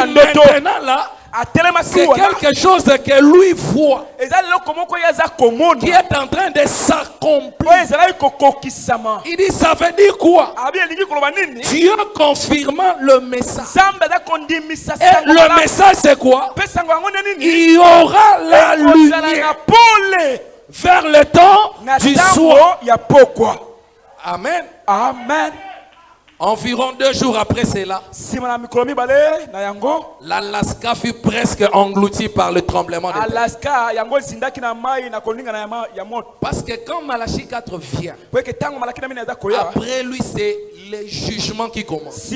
[SPEAKER 4] maintenant là. C'est quelque chose que lui voit, qui est en train de s'accomplir. Il dit, ça veut dire quoi? Dieu confirmant le message. Et le message c'est quoi? Il y aura la lumière vers le temps du soir. Amen.
[SPEAKER 1] Amen.
[SPEAKER 4] Environ 2 jours après cela, l'Alaska fut presque englouti par le tremblement de terre. Parce que quand Malachie 4 vient, après lui c'est les jugements qui commencent.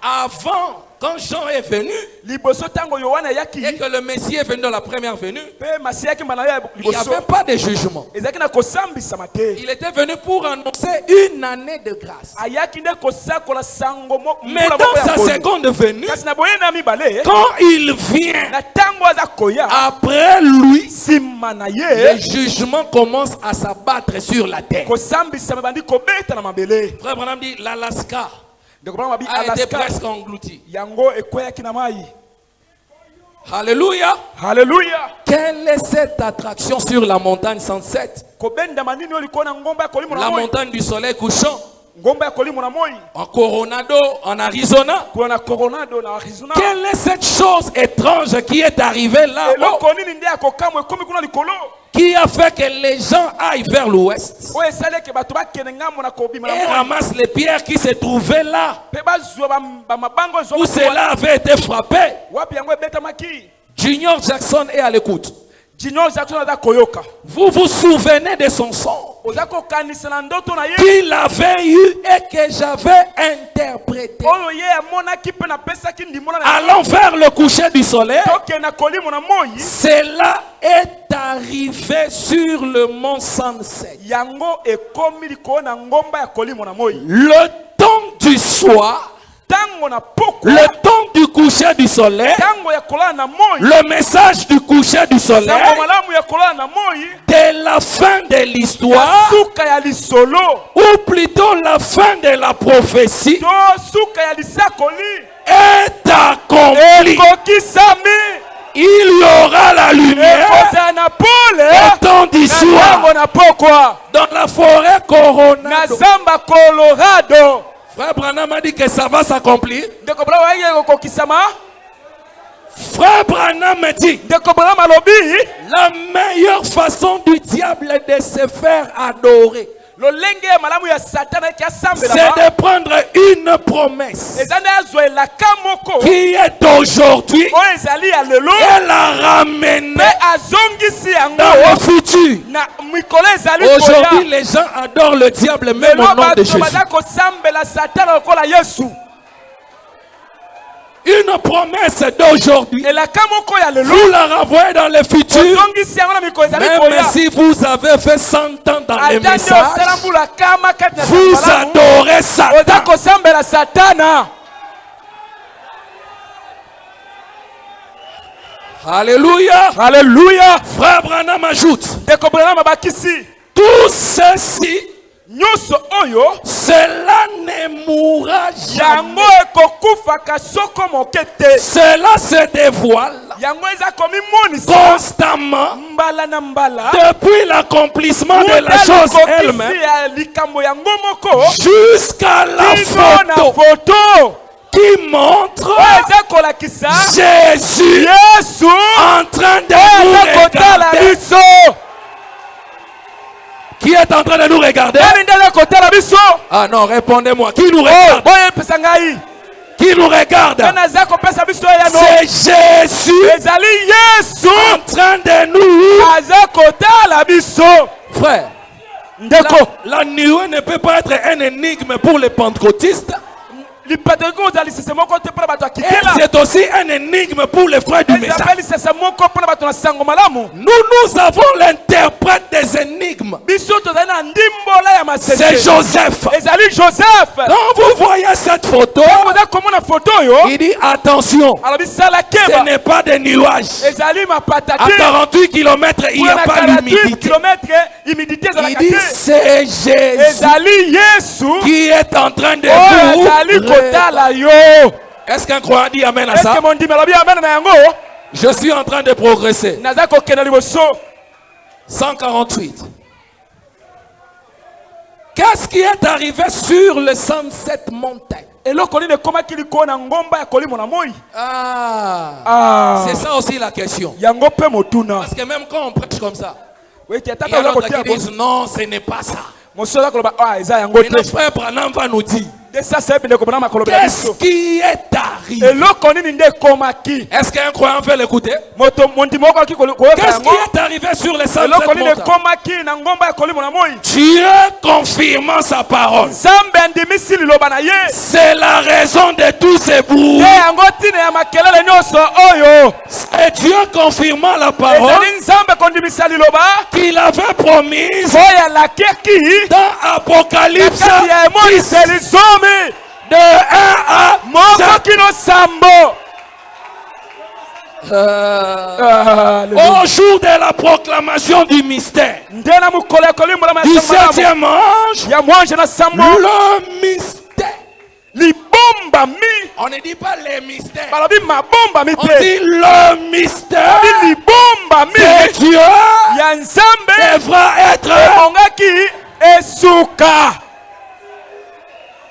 [SPEAKER 4] Avant, quand Jean est venu et que le Messie est venu dans la première venue, il n'y avait pas de jugement. Il était venu pour annoncer une année de grâce. Mais dans sa seconde venue, quand il vient après lui, les jugements commencent à s'abattre sur la terre. Frère Branham dit l'Alaska a été presque englouti. Alléluia.
[SPEAKER 1] Alléluia.
[SPEAKER 4] Quelle est cette attraction sur la montagne 107? La montagne du soleil couchant. En Coronado, en Arizona. Quelle est cette chose étrange qui est arrivée là? Qui a fait que les gens aillent vers l'ouest et ramassent les pierres qui se trouvaient là où cela avait été frappé? Junior Jackson est à l'écoute. Vous vous souvenez de son son qu'il avait eu et que j'avais interprété. Allons vers le coucher du soleil. Cela est arrivé sur le mont Sunset. Le temps du soir, le temps du coucher du soleil, le message du coucher du soleil, de la fin de l'histoire, ou plutôt la fin de la prophétie, est accompli. Il y aura la lumière au temps du soir dans la forêt Coronado. Frère Branham a dit que ça va s'accomplir. Frère Branham me dit la meilleure façon du diable de se faire adorer, c'est de prendre une promesse qui est d'aujourd'hui et la ramener dans le futur. Aujourd'hui, les gens adorent le diable même au nom de Jésus. Une promesse d'aujourd'hui, vous la renvoyez dans le futur. Même si vous avez fait 100 ans dans les messages, vous adorez Satan. Alléluia.
[SPEAKER 1] Alléluia.
[SPEAKER 4] Frère Branham ajoute, tout ceci, cela ne mourra jamais. Cela se dévoile constamment depuis l'accomplissement de la chose elle-même jusqu'à la photo qui montre Jésus en train de nous regarder. Qui est en train de nous regarder? Ah non, répondez-moi. Qui nous regarde? Qui nous regarde? C'est Jésus en train de nous. Frère, la nuée ne peut pas être un énigme pour les pentecôtistes. Et c'est aussi un énigme pour les frères du message. Nous avons l'interprète des énigmes. C'est Joseph. Quand vous voyez cette photo, il dit attention, ce n'est pas des nuages. À 48 km, il n'y a pas d'humidité. Il dit c'est Jésus qui est en train de vous. Est-ce qu'un croyant dit amen à ça? Je suis en train de progresser. 148. Qu'est-ce qui est arrivé sur le Sunset Mountain? C'est ça aussi la question. Parce que même quand on prêche comme ça, il y a d'autres qui disent non, ce n'est pas ça. Et notre frère Branham va nous dire qu'est-ce qui est arrivé. Est-ce qu'un croyant veut l'écouter? Qu'est-ce qui est arrivé sur les 107 montagnes? Dieu confirmant sa parole. C'est la raison de tous ces bruits. C'est Dieu confirmant la parole qu'il avait promise dans Apocalypse 10. De 1 à 7. Au jour de la proclamation du mystère du 7e ange, le mystère. On ne dit pas les mystères, on dit le mystère de Dieu devra être.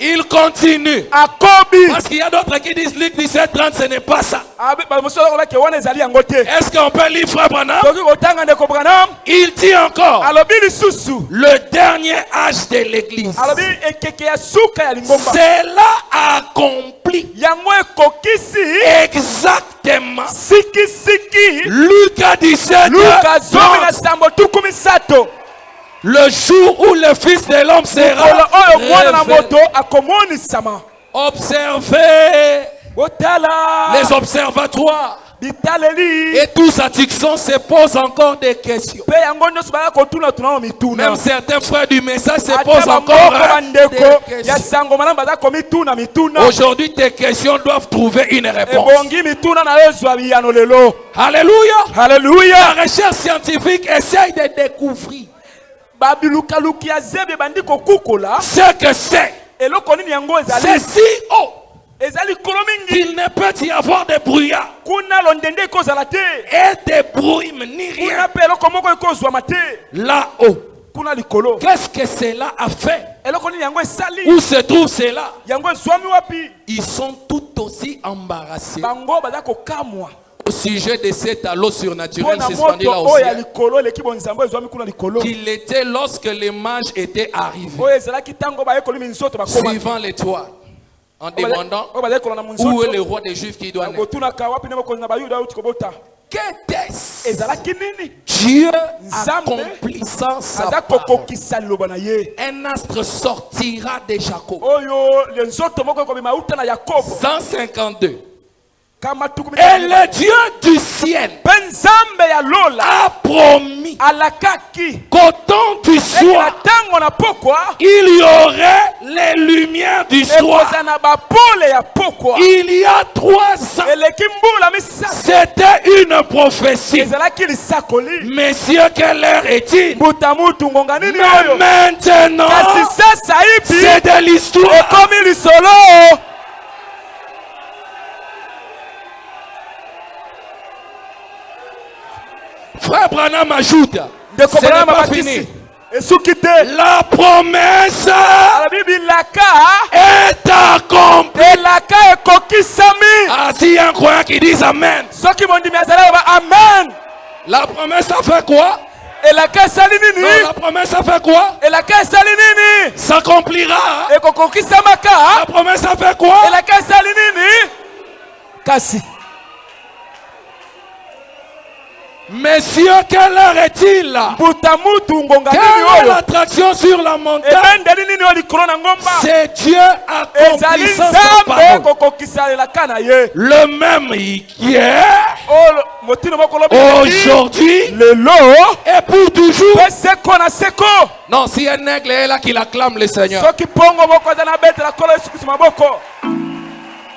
[SPEAKER 4] Il continue. Parce qu'il y a d'autres qui disent Luc 17:30, ce n'est pas ça. Est-ce qu'on peut lire Frère Branham? Il dit encore le dernier âge de l'église. C'est là accompli exactement. Luc 17:30. Le jour où le Fils de l'homme sera révélé. Observez les observatoires. Et tous Atixon se posent encore des questions. Même certains frères du message se posent encore des questions. Aujourd'hui, tes questions doivent trouver une réponse. Alléluia.
[SPEAKER 1] Alléluia.
[SPEAKER 4] La recherche scientifique essaye de découvrir ce que c'est. C'est si haut qu'il ne peut y avoir de brouillard et de bruit, ni rien. Là-haut, qu'est-ce que cela a fait? Où se trouve cela? Ils sont tout aussi embarrassés au sujet de cet halo surnaturel suspendu là aussi, qu'il était lorsque les mages étaient arrivés, suivant l'étoile, en demandant où est le roi des Juifs qui doit naître. Qu'était-ce? Dieu accomplissant sa parole. Un astre sortira de Jacob. 152. Et le Dieu du ciel a promis qu'au temps du soir, il y aurait les lumières du soir. Il y a 3 ans, c'était une prophétie. Messieurs, quelle heure est-il? Mais maintenant, c'est de l'histoire. Frère Branham ajoute, ce n'est pas fini. La promesse est accomplie. Ah, s'il y a un croyant qui dit Amen. La promesse a fait quoi? Non, la promesse a fait quoi? S'accomplira. La promesse a fait quoi? Messieurs, quelle heure est-il là? Quelle est l'attraction sur la montagne? C'est Dieu accomplissant sa parole. Le même hier, aujourd'hui et pour toujours. Non, si un aigle est là qui acclame le Seigneur.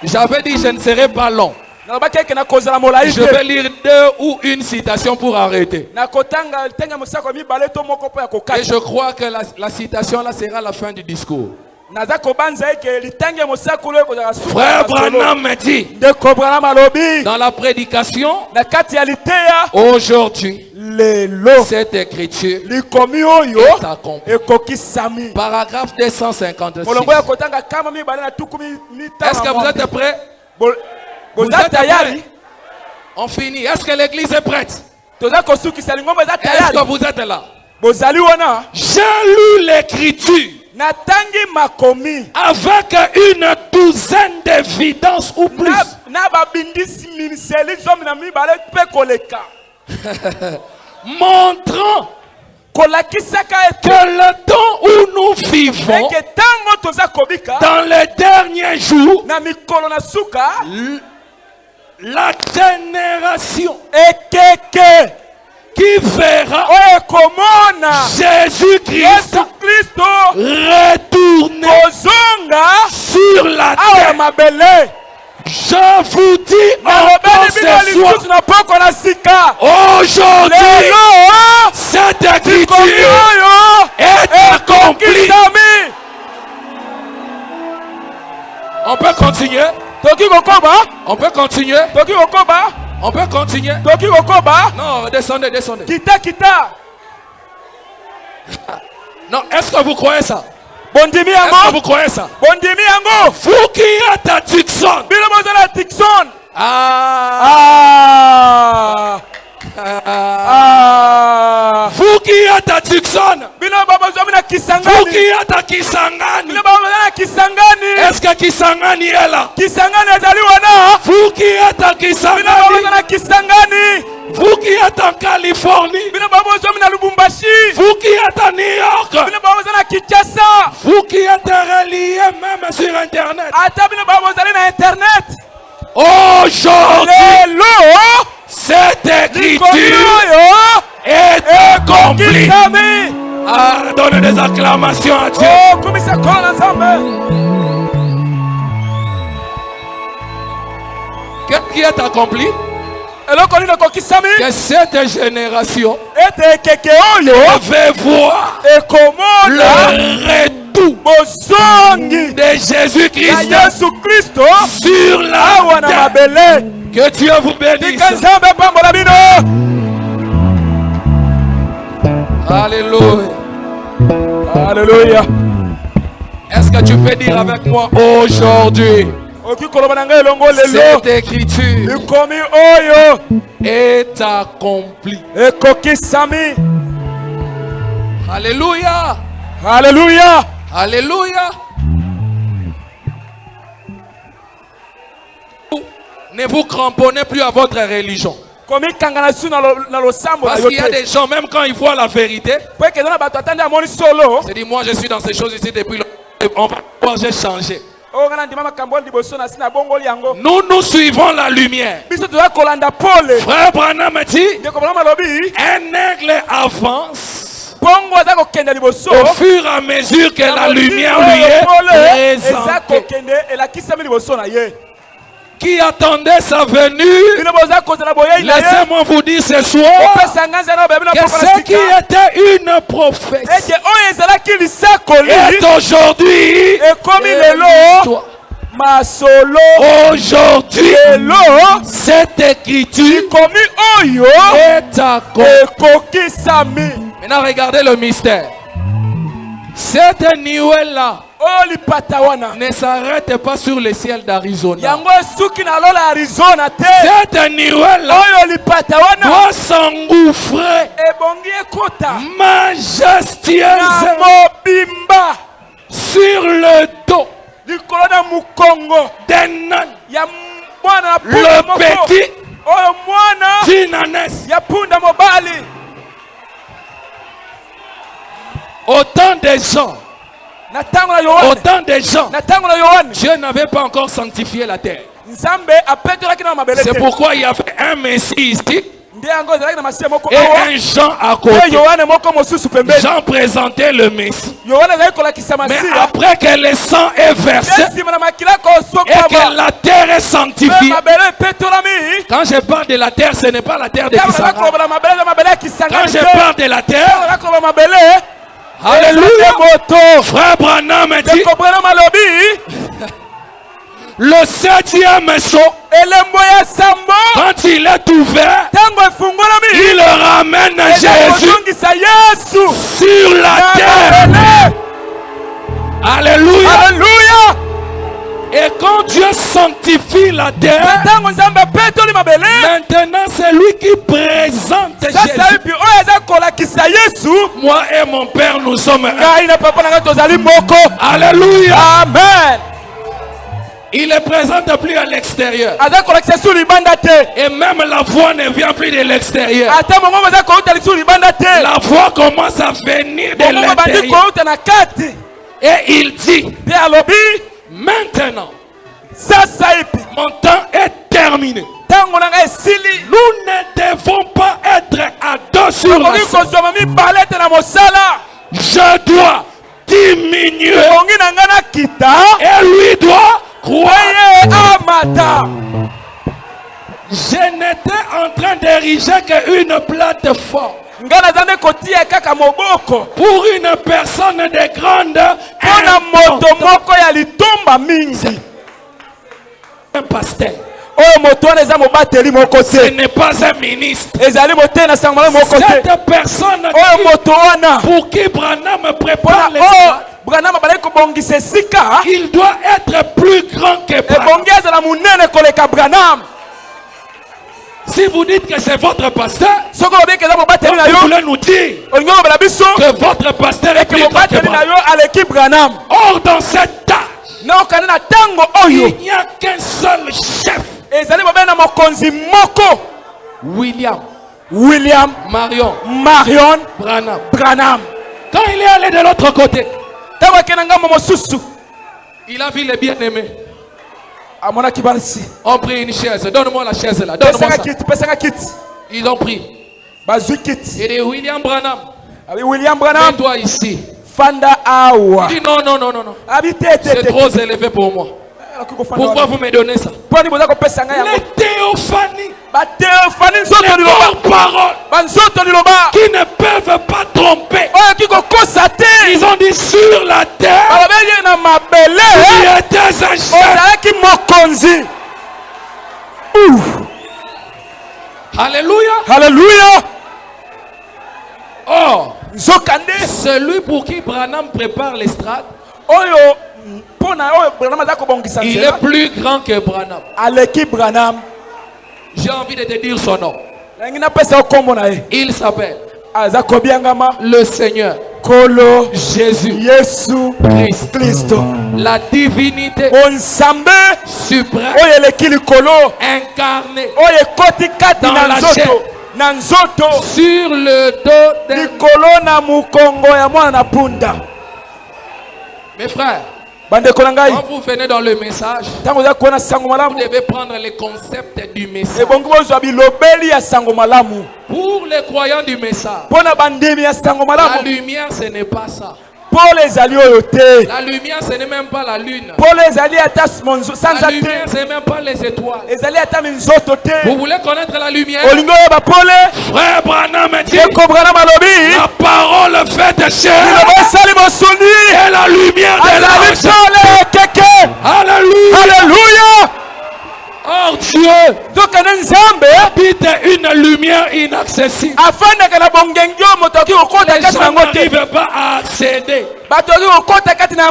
[SPEAKER 4] J'avais dit je ne serai pas long. Je vais lire 2 ou une citation pour arrêter. Et je crois que la citation là sera la fin du discours. Frère Branham me dit dans la prédication aujourd'hui, cette écriture est accomplie. Paragraphe 256. Est-ce que vous êtes prêts? Vous êtes prêts? On finit. Est-ce que l'église est prête? Est-ce que vous êtes là?
[SPEAKER 2] J'ai lu l'écriture avec une douzaine d'évidences ou plus. Montrant que le temps où nous vivons, dans les derniers jours, la génération qui verra Jésus-Christ retourner sur la terre. Je vous dis encore ce soir, aujourd'hui, cette écriture est accomplie. On peut continuer. On peut continuer. On peut continuer. Non, descendez. Non, est-ce que vous croyez ça? Est-ce que vous croyez ça? Vous qui êtes à Tucson. Vous qui êtes à Tucson. Vous qui êtes à Kisangani. Est-ce que Kisangani est là? Vous qui êtes à Kisangani. Vous qui êtes en Californie. Vous qui êtes à New York. Vous qui êtes reliés même sur Internet. Aujourd'hui, cette écriture est accomplie. Donnez des acclamations à Dieu. Qu'est-ce qui est accompli? Que cette génération devait voir le retour de Jésus-Christ sur la terre. Que Dieu vous bénisse. Alléluia.
[SPEAKER 1] Alléluia.
[SPEAKER 2] Est-ce que tu peux dire avec moi aujourd'hui? Cette écriture est accomplie. Alléluia.
[SPEAKER 1] Alléluia.
[SPEAKER 2] Alléluia. Ne vous cramponnez plus à votre religion. Parce qu'il y a des gens, même quand ils voient la vérité, c'est dit, moi je suis dans ces choses ici depuis longtemps. On va voir, j'ai changé. Nous suivons la lumière. Frère Branham dit, un aigle avance au fur et à mesure que la lumière lui est présentée. Qui attendait sa venue, laissez-moi vous dire ce soir que ce qui était une prophétie est aujourd'hui aujourd'hui cette écriture est accomplie. Maintenant regardez le mystère. Cette nuée-là ne s'arrête pas sur le ciel d'Arizona. Cette nuée-là doit s'engouffrer majestueusement sur le dos d'un âne, le petit d'une ânesse. Autant de gens, Dieu n'avait pas encore sanctifié la terre. C'est pourquoi il y avait un Messie ici et un Jean à côté. Jean présentait le Messie. Mais après que le sang est versé et que la terre est sanctifiée, quand je parle de la terre, ce n'est pas la terre de Kisangani. Quand je parle de la terre, alléluia, frère Branham dit, le 7e saut, quand il est ouvert, il ramène Jésus sur la terre. Alléluia. Et quand Dieu sanctifie la terre, maintenant c'est lui qui présente Jésus Moi et mon Père, nous sommes un.
[SPEAKER 1] Alléluia. Amen.
[SPEAKER 2] Il ne présente plus à l'extérieur. Et même la voix ne vient plus de l'extérieur. La voix commence à venir de l'intérieur. Et il dit, maintenant, mon temps est terminé. Nous ne devons pas être à dos sur la scène. Je dois diminuer et lui doit croire. Je n'étais en train d'ériger qu'une plateforme pour une personne de grande importance. Un pasteur. Ce n'est pas un ministre. Cette personne pour qui Branham prépare les il doit être plus grand que Branham. Si vous dites que c'est votre pasteur, vous voulez nous dire que votre pasteur est plus grand que Branham. Or, dans cette tâche, il n'y a qu'un seul chef. William Marion Branham. Quand il est allé de l'autre côté, il a vu les bien-aimés. On prit une chaise. Donne-moi la chaise là. Donne-moi ça. Ils ont pris. Il dit William Branham. Mets-toi ici. Il dit non. C'est trop élevé pour moi. Pourquoi vous me donnez ça? Les théophanies, les paroles qui ne peuvent pas tromper. Ils ont dit sur la terre, tu étais un chef. Alléluia. Oh, celui pour qui Branham prépare l'estrade, il est plus grand que Branham. J'ai envie de te dire son nom. Il s'appelle le Seigneur Jésus Christ. La divinité suprême incarnée dans la chair, sur le dos de mes frères. Quand vous venez dans le message, vous devez prendre les concepts du message. Pour les croyants du message, la lumière, ce n'est pas ça. La lumière, ce n'est même pas la lune. La lumière, ce n'est même pas les étoiles. Vous voulez connaître la lumière? Frère Branham dit, la parole faite chair est la lumière de l'âge. Alléluia. Or Dieu habite une lumière inaccessible. Les gens n'arrivent pas à accéder.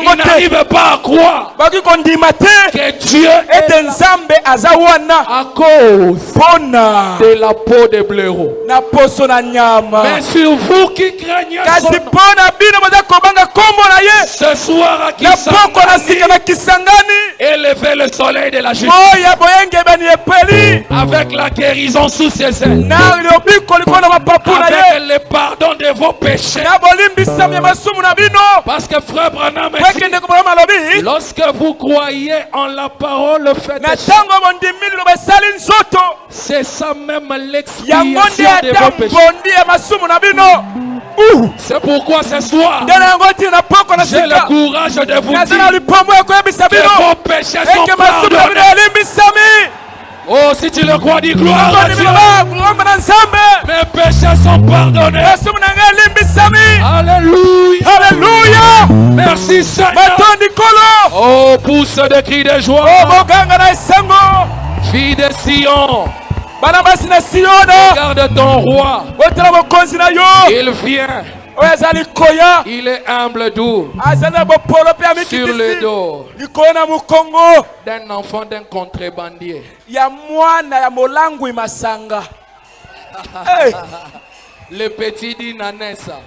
[SPEAKER 2] Ils n'arrivent pas à croire que Dieu est là à cause de la peau de blaireau. Mais sur vous qui craignez son nom, ce soir à Kisangani, élevez le soleil de la justice avec la guérison sous ses ailes, avec le pardon de vos péchés. Parce que frère Branham dit, lorsque vous croyez en la parole faite, c'est ça même l'expiation de vos péchés. C'est pourquoi ce soir, j'ai le courage de vous dire que vos péchés sont pardonnés. Oh, si tu le crois, dis gloire à Dieu. Mes péchés sont pardonnés. Alléluia. Merci Seigneur. Oh, pousse des cris de joie. Fille de Sion, regarde ton roi. Il vient. Il est humble, doux, sur le dos d'un enfant d'un contrebandier. Le petit dit Nanessa.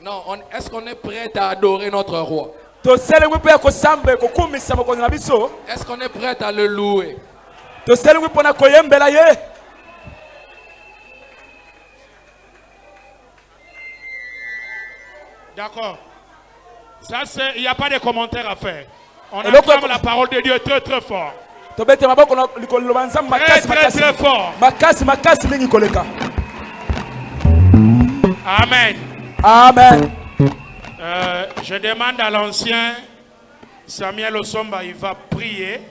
[SPEAKER 2] Non, est-ce qu'on est prêt à adorer notre roi? Est-ce qu'on est prêt à le louer?
[SPEAKER 5] D'accord. Ça, il n'y a pas de commentaires à faire. On acclame la parole de Dieu très très fort. Très très très fort. Amen.
[SPEAKER 1] Amen.
[SPEAKER 5] Je demande à l'ancien Samuel Osomba, il va prier.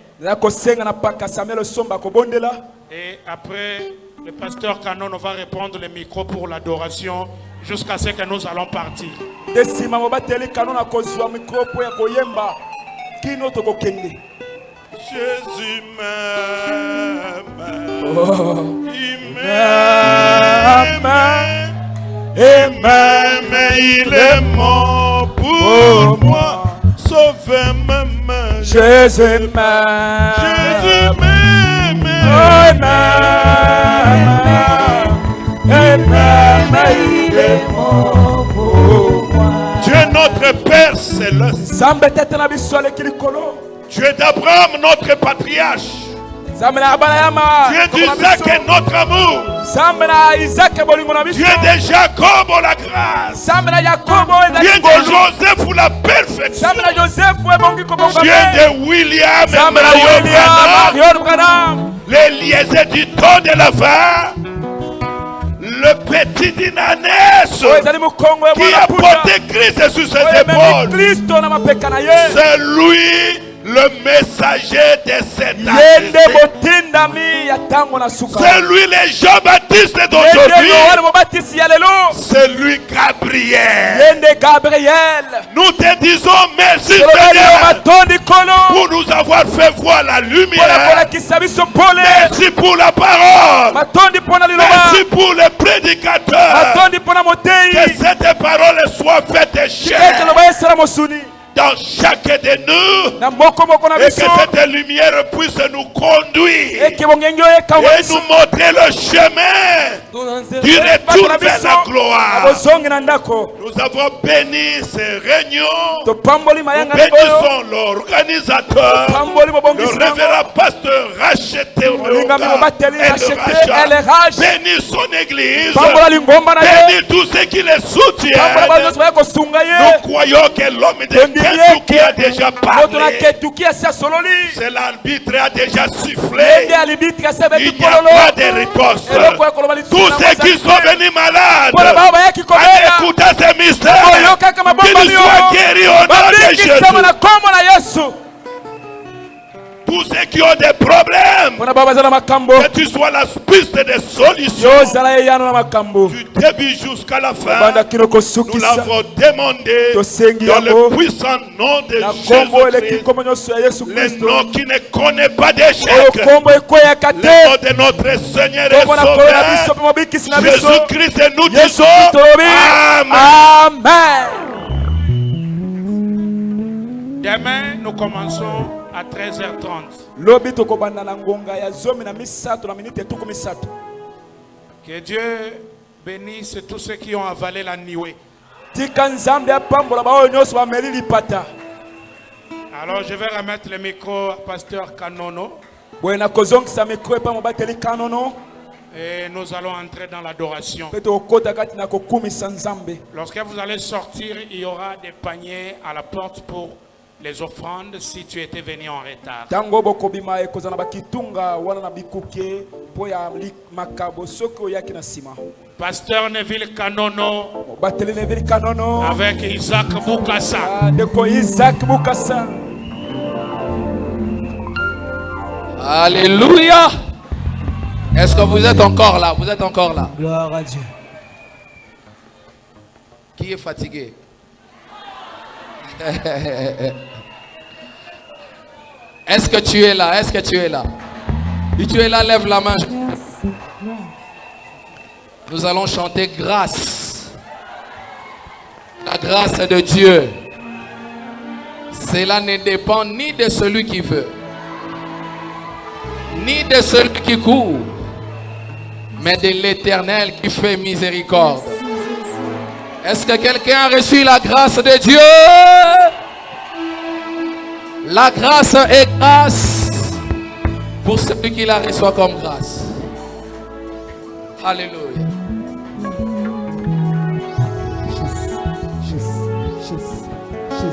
[SPEAKER 5] Et après, le pasteur Canon va répondre le micro pour l'adoration jusqu'à ce que nous allons partir.
[SPEAKER 1] Jésus m'aime. Il m'aime. Et même il est mort pour moi. Sauve même. Jésus m'aime. Jésus m'aime. Et même il est mort pour moi. Dieu notre Père céleste. Dieu d'Abraham notre patriarche. Dieu d'Isaac est notre amour. Dieu de Jacob la grâce. Dieu de Joseph pour la perfection. Dieu de William et Marion Branham. Les liaisons du temps de la fin. Le petit Dinanès qui a porté Christ sur ses épaules. C'est lui le messager de cette année. C'est lui le Jean-Baptiste d'aujourd'hui. C'est lui Gabriel. Nous te disons merci Seigneur pour nous avoir fait voir la lumière. Merci pour la parole. Merci pour les prédicateurs. Que cette parole soit faite chère dans chacun de nous, et que cette lumière puisse nous conduire et nous montrer le chemin du retour vers la gloire. Nous avons béni ces réunions. Nous bénissons l'organisateur, le révérend pasteur racheté au bénis son église, bénis tous ceux qui les soutiennent. Nous croyons que l'homme de qui a déjà parlé. C'est l'arbitre a déjà sifflé. Il n'y a pas de réponse. Tous ceux qui sont venus malades, en écoutant ces mystères, qu'ils soient guéris au nom de Jésus. Tous ceux qui ont des problèmes, que tu sois la piste de solutions du début jusqu'à la fin. Nous l'avons demandé dans le puissant nom de Jésus-Christ, le nom qui ne connaît pas d'échec, le nom de notre Seigneur et Sauveur Jésus-Christ, et nous disons Amen.
[SPEAKER 5] Demain, nous commençons à 13h30. Que Dieu bénisse tous ceux qui ont avalé la nuée. Alors je vais remettre le micro à pasteur Kanono. Et nous allons entrer dans l'adoration. Lorsque vous allez sortir, il y aura des paniers à la porte pour les offrandes si tu étais venu en retard. Pasteur Neville Kanono avec Isaac Boukassa.
[SPEAKER 2] Alléluia. Est-ce que vous êtes encore là? Vous êtes encore là?
[SPEAKER 3] Gloire à Dieu.
[SPEAKER 2] Qui est fatigué? Est-ce que tu es là? Est-ce que tu es là? Si tu es là, lève la main. Nous allons chanter grâce. La grâce de Dieu. Cela ne dépend ni de celui qui veut, ni de celui qui court,
[SPEAKER 4] mais de l'Éternel qui fait miséricorde. Est-ce que quelqu'un a reçu la grâce de Dieu? La grâce est grâce pour celui qui la reçoit comme grâce. Alléluia.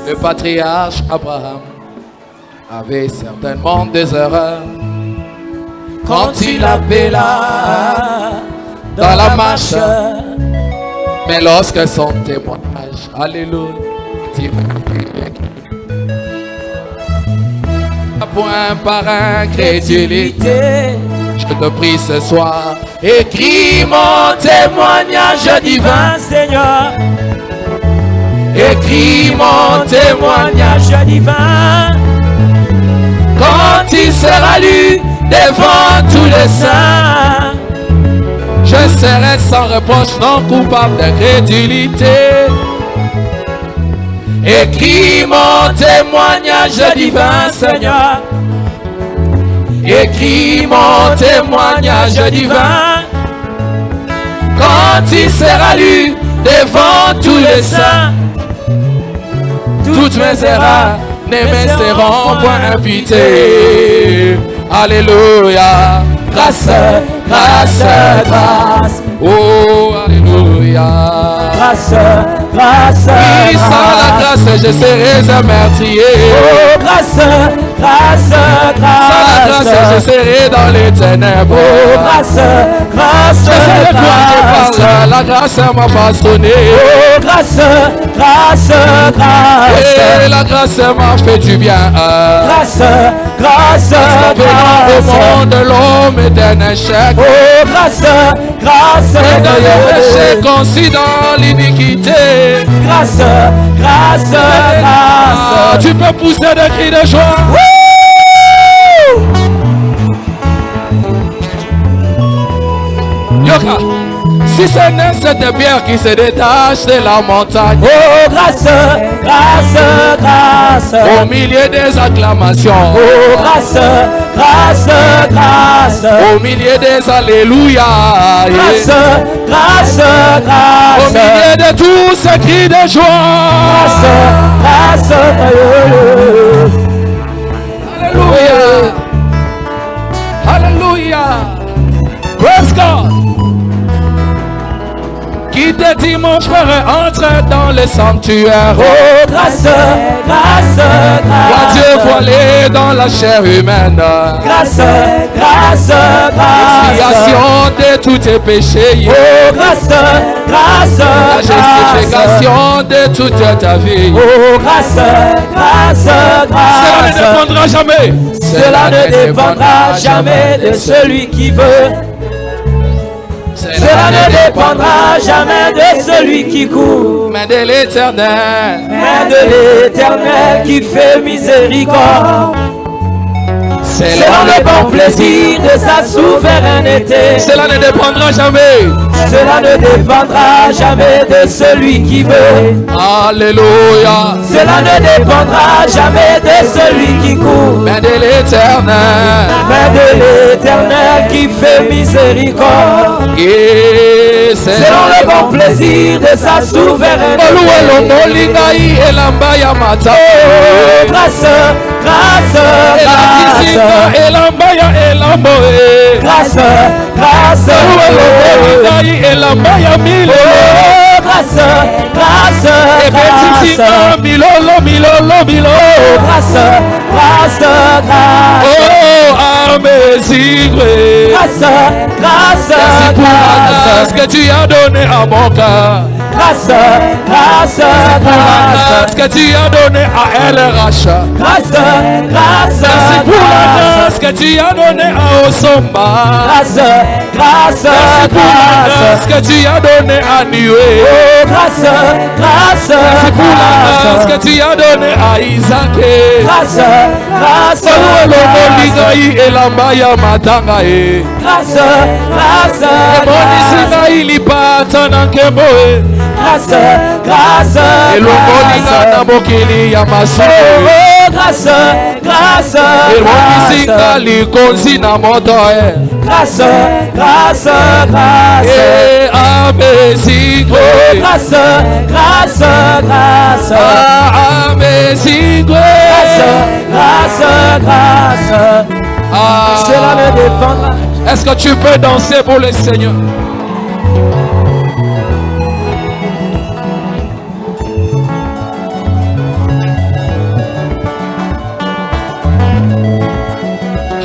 [SPEAKER 4] Le patriarche Abraham avait certainement des erreurs quand il appela dans la marche. Mais lorsque son témoignage, alléluia, point par incrédulité, je te prie ce soir, écris mon témoignage divin, Seigneur. Écris mon témoignage divin. Quand il sera lu devant tous les saints, je serai sans reproche, non coupable d'incrédulité. Écris mon témoignage divin, Seigneur. Écris mon témoignage divin. Quand il sera lu devant tous les saints, toutes mes erreurs ne me seront point imputées. Alléluia. Grâce, grâce, grâce. Oh, alléluia. Grâce, grâce, oui, sans la grâce, je serais un meurtrier. Oh, grâce, grâce, grâce. Sans la grâce, je serais dans les ténèbres. Oh, grâce, grâce, grâce. La grâce m'a façonné. Oh, grâce, grâce, grâce. Et la grâce m'a fait du bien. Grâce, grâce, grâce. Au monde, l'homme est un échec. Oh, grâce, grâce. Et dans le péché, conçu dans l'iniquité. Grâce, grâce, grâce. Tu peux pousser des cris de joie. Yoka, si ce n'est cette pierre qui se détache de la montagne. Oh, grâce, grâce, grâce. Au milieu des acclamations. Oh, grâce, grâce, grâce. Au milieu des alléluia. Grâce, grâce, grâce. Au milieu de tous ces cris de joie. Grâce, grâce. Alléluia. Alléluia. Praise God. Qui te dit mon frère, entre dans le sanctuaire. Oh, grâce, grâce, grâce. Vois Dieu voilé dans la chair humaine. Grâce, grâce, grâce. L'expiation de tous tes péchés. Oh, grâce, grâce, la justification de toute ta vie. Oh, grâce, grâce, grâce. Cela ne dépendra jamais. Cela ne dépendra jamais de celui qui veut. Cela ne dépendra jamais de celui qui court, mais de l'Éternel. Mais de l'Éternel qui fait miséricorde. Selon le bon plaisir de sa souveraineté. Cela ne dépendra jamais. Cela ne dépendra jamais de celui qui veut. Alléluia. Cela ne dépendra jamais de celui qui court, mais de l'Éternel. Mais de l'Éternel qui fait miséricorde. Et selon le bon plaisir de sa souveraineté. Oh, grâce, grâce, grâce. Elambaya, elamboe. Grâce, grâce. Elambaya, milo. Grâce, grâce, grâce. Milolo, milolo, milo. Grâce, grâce, grâce. Oh, amésiré. Grâce, grâce, grâce. Pour la grâce que tu as donnée à mon cœur. Grâce, grâce, grâce. Que tu as donné à elle, Racha. Grâce, grâce, merci pour la grâce que tu as donné à Osomba. Grâce, grâce, merci pour la grâce que tu as donné à Nué. Oh, grâce, grâce, merci pour la grâce que tu as donné à Isaac. Grâce, grâce, grâce. Et l'ambaya matanga e. Grâce, grâce, grâce. Et il pata nankeboe. Grâce, grâce, grâce. Et l'omolinga na bokili ya maso. Oh, grâce, grâce, grâce. Et l'omisinga likonzi na moto e.
[SPEAKER 3] grâce, grâce, grâce.
[SPEAKER 2] Et amazing grace.
[SPEAKER 3] Grâce, grâce, grâce.
[SPEAKER 2] Amazing grace.
[SPEAKER 3] Grâce, grâce, grâce. Cela ne dépendra.
[SPEAKER 2] Est-ce que tu peux danser pour le Seigneur?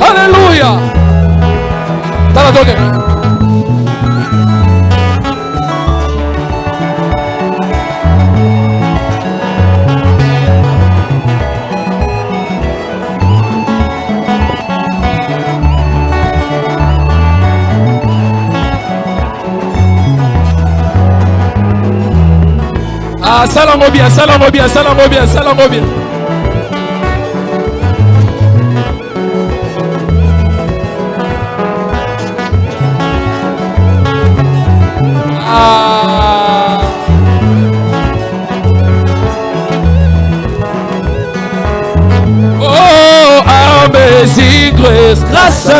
[SPEAKER 2] Alléluia. Ah, salam bien, salam bien, salam bien, salam bien. Ah. Oh, amazing grace.
[SPEAKER 3] Grâce,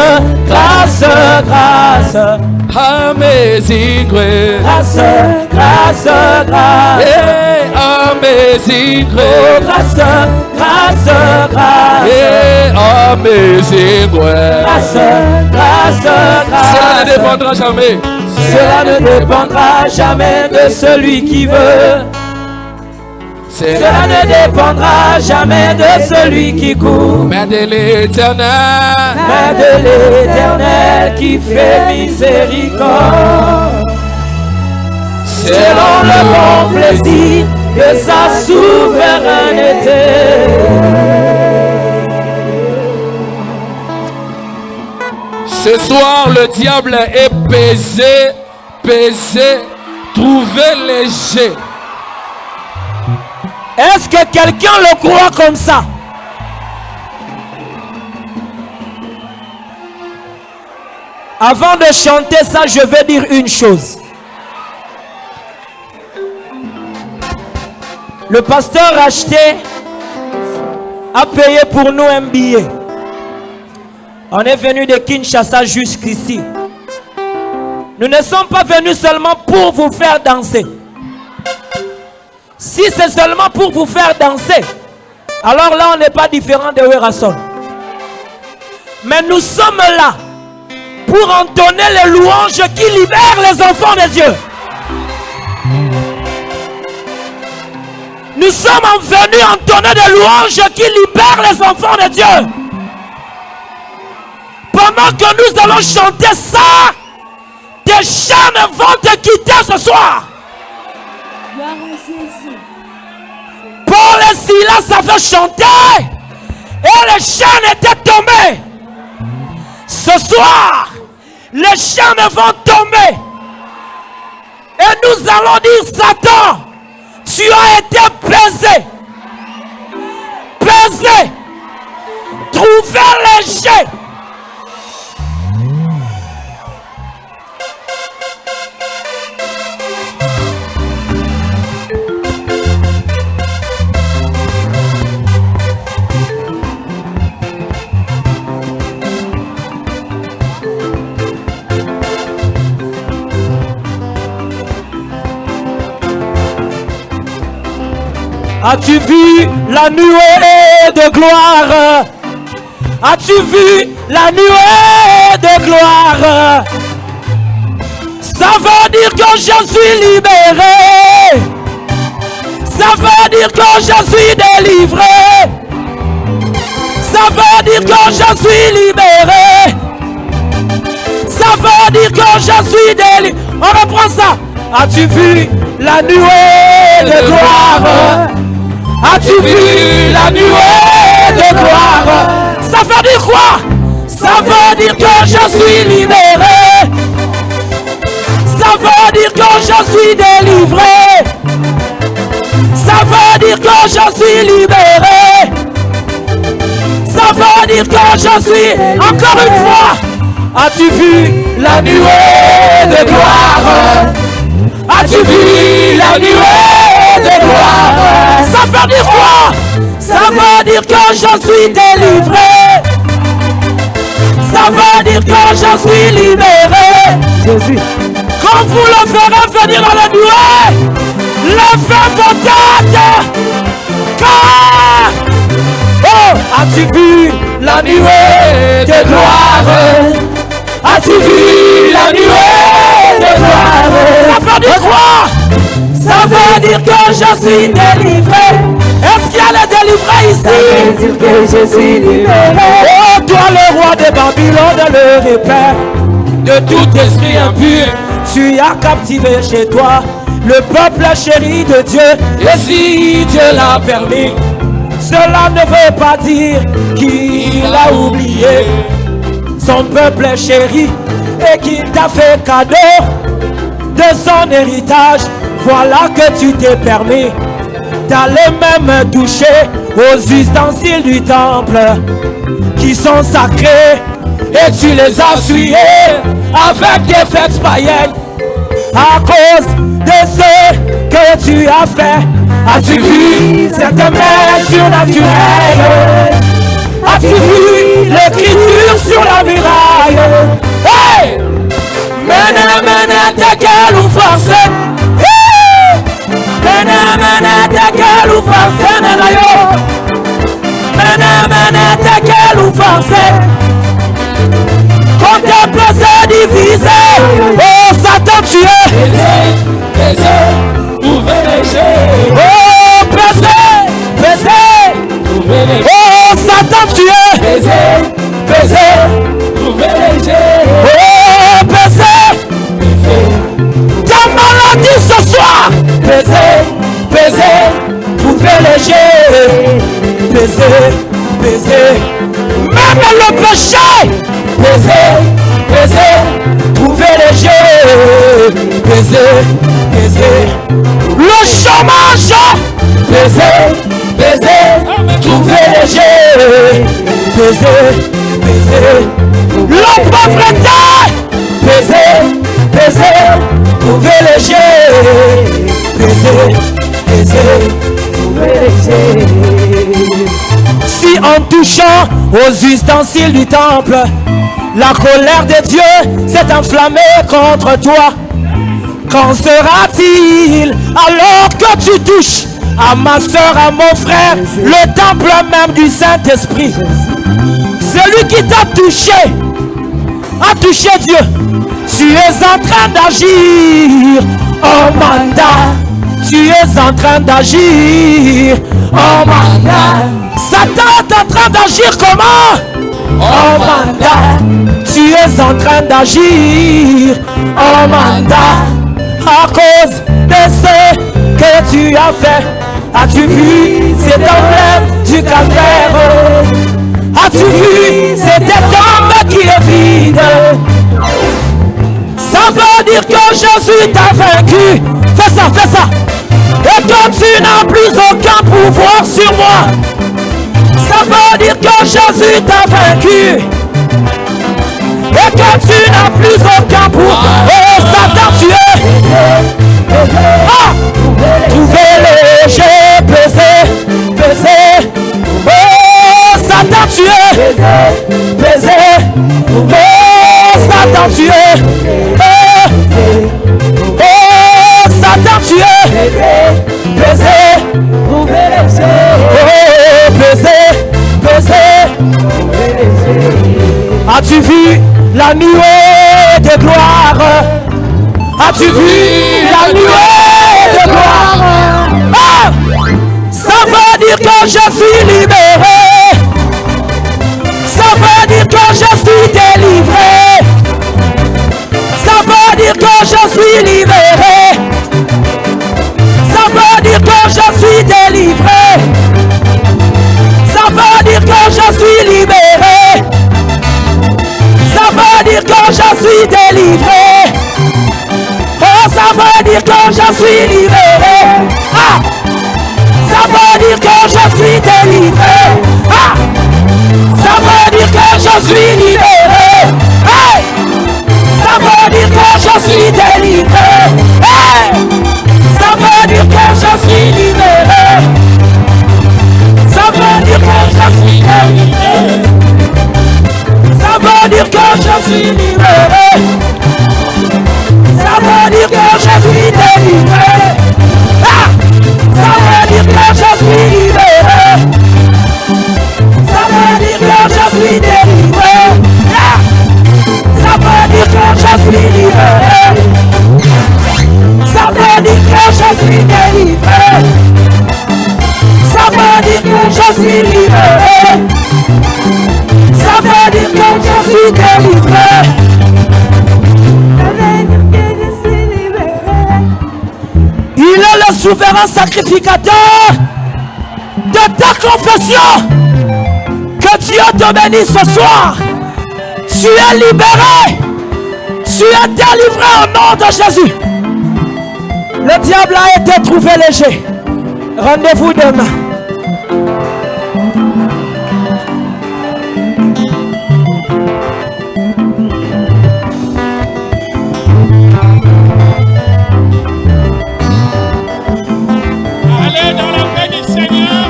[SPEAKER 3] grâce, grâce.
[SPEAKER 2] Amazing grace.
[SPEAKER 3] Grâce, grâce, grâce.
[SPEAKER 2] Hey, amazing
[SPEAKER 3] Oh,
[SPEAKER 2] grace.
[SPEAKER 3] grâce, grâce, grâce.
[SPEAKER 2] Hey, amazing grace.
[SPEAKER 3] Grâce, grâce, grâce.
[SPEAKER 2] Cela ne dépendra jamais.
[SPEAKER 3] Cela ne dépendra jamais de celui qui veut. Cela ne dépendra jamais de celui qui court,
[SPEAKER 2] mais de l'Éternel.
[SPEAKER 3] Mais de l'Éternel qui fait miséricorde, selon le bon plaisir de sa souveraineté.
[SPEAKER 2] Ce soir, le diable est pesé, trouvé léger.
[SPEAKER 3] Est-ce que quelqu'un le croit comme ça? Avant de chanter ça, je vais dire une chose. Le pasteur acheté a payé pour nous un billet. On est venu de Kinshasa jusqu'ici. Nous ne sommes pas venus seulement pour vous faire danser. Si c'est seulement pour vous faire danser, alors là on n'est pas différent de Werason. Mais nous sommes là pour entonner les louanges qui libèrent les enfants de Dieu. Nous sommes venus entonner des louanges qui libèrent les enfants de Dieu. Pendant que nous allons chanter ça, des chaînes vont te quitter ce soir. Paul et Silas avaient chanté et les chaînes étaient tombées. Ce soir, les chaînes vont tomber. Et nous allons dire, Satan, tu as été pesé. Pesé. Trouvé léger. As-tu vu la nuée de gloire? As-tu vu la nuée de gloire? Ça veut dire que je suis libéré. Ça veut dire que je suis délivré. Ça veut dire que je suis libéré. Ça veut dire que je suis délivré. On reprend ça. As-tu vu la nuée de gloire? As-tu vu la nuée de gloire? Ça veut dire quoi? Ça veut dire que je suis libéré. Ça veut dire que je suis délivré. Ça veut dire que je suis libéré. Ça veut dire que je suis... Encore une fois. As-tu vu la nuée de gloire? As-tu vu la nuée de gloire? Ça veut dire quoi? Ça veut dire que je suis délivré. Ça Ça veut dire que je suis libéré. Jésus. Quand vous le ferez venir dans la nuée, levez vos têtes. Car, oh, as-tu vu la nuée de gloire? As-tu vu la nuée de gloire? Ça veut dire quoi? Ça veut dire que je suis délivré. Est-ce qu'il y a les délivrés ici? Ça veut dire que je suis libéré. Oh, toi le roi de Babylone, le repère de tout esprit impur, tu as captivé chez toi le peuple chéri de Dieu. Et si Dieu l'a permis, cela ne veut pas dire qu'il a oublié son peuple chéri et qu'il t'a fait cadeau de son héritage. Voilà que tu t'es permis d'aller même toucher aux ustensiles du temple qui sont sacrés, et tu les as souillés avec des fêtes païennes. À cause de ce que tu as fait, as-tu vu cette main surnaturelle? As-tu vu l'écriture sur la muraille? Hey! Mena mena tekel ou force. Mena mena tekel ou force na yo. Mena mena tekel ou force. Quand tes plaisirs divisés, oh Satan tu es. Oh baiser. Oh Satan tu es. Oh baiser. Ta maladie ce soir. Baiser. Trouver léger. Baiser. Même le péché. Baiser, trouver léger, baiser, le chômage, baiser, trouver léger, baiser, la pauvreté, baiser, trouver léger, baiser, trouver léger. Si en touchant aux ustensiles du temple, la colère de Dieu s'est enflammée contre toi, qu'en sera-t-il alors que tu touches à ma soeur, à mon frère, le temple même du Saint-Esprit? Celui qui t'a touché a touché Dieu. Tu es en train d'agir en mandat. Tu es en train d'agir en mandat. Satan est en train d'agir comment? En mandat. Tu es en train d'agir en mandat. À cause de ce que tu as fait, as-tu vu cet emblème du calvaire? As-tu vu cette tombe qui est vide? Ça veut dire que Jésus t'a vaincu. Fais ça. Et que tu n'as plus aucun pouvoir sur moi. Ça veut dire que Jésus t'a vaincu. Et que tu n'as plus aucun pouvoir. Oh Satan tu es. Trouver léger, baiser. Oh Satan tu es. Baiser. Oh Satan tu es. Oh Satan tu es. Baiser. Oh baiser. As-tu vu la nuée de gloire? As-tu vu la nuée de gloire? Ah! Ça veut dire que je suis libéré. Ça veut dire que je suis délivré. Ça veut dire que je suis libéré. Ça veut dire que je suis délivré. Ça veut dire que je suis libéré. Ça veut dire que je suis délivré. Oh, ça veut dire que je suis libéré. Ah! Ça veut dire que je suis délivré. Ah! Ça veut dire que je suis libéré. Hey! Ça veut dire que je suis délivré. Hey! Ça veut dire que je suis libéré. Ça veut dire que je suis délivré. Ça veut dire que suis délivré. Il est le souverain sacrificateur de ta confession. Que Dieu te bénisse ce soir. Tu es libéré. Tu es délivré au nom de Jésus. Le diable a été trouvé léger. Rendez-vous demain.
[SPEAKER 5] Allez dans la paix du Seigneur.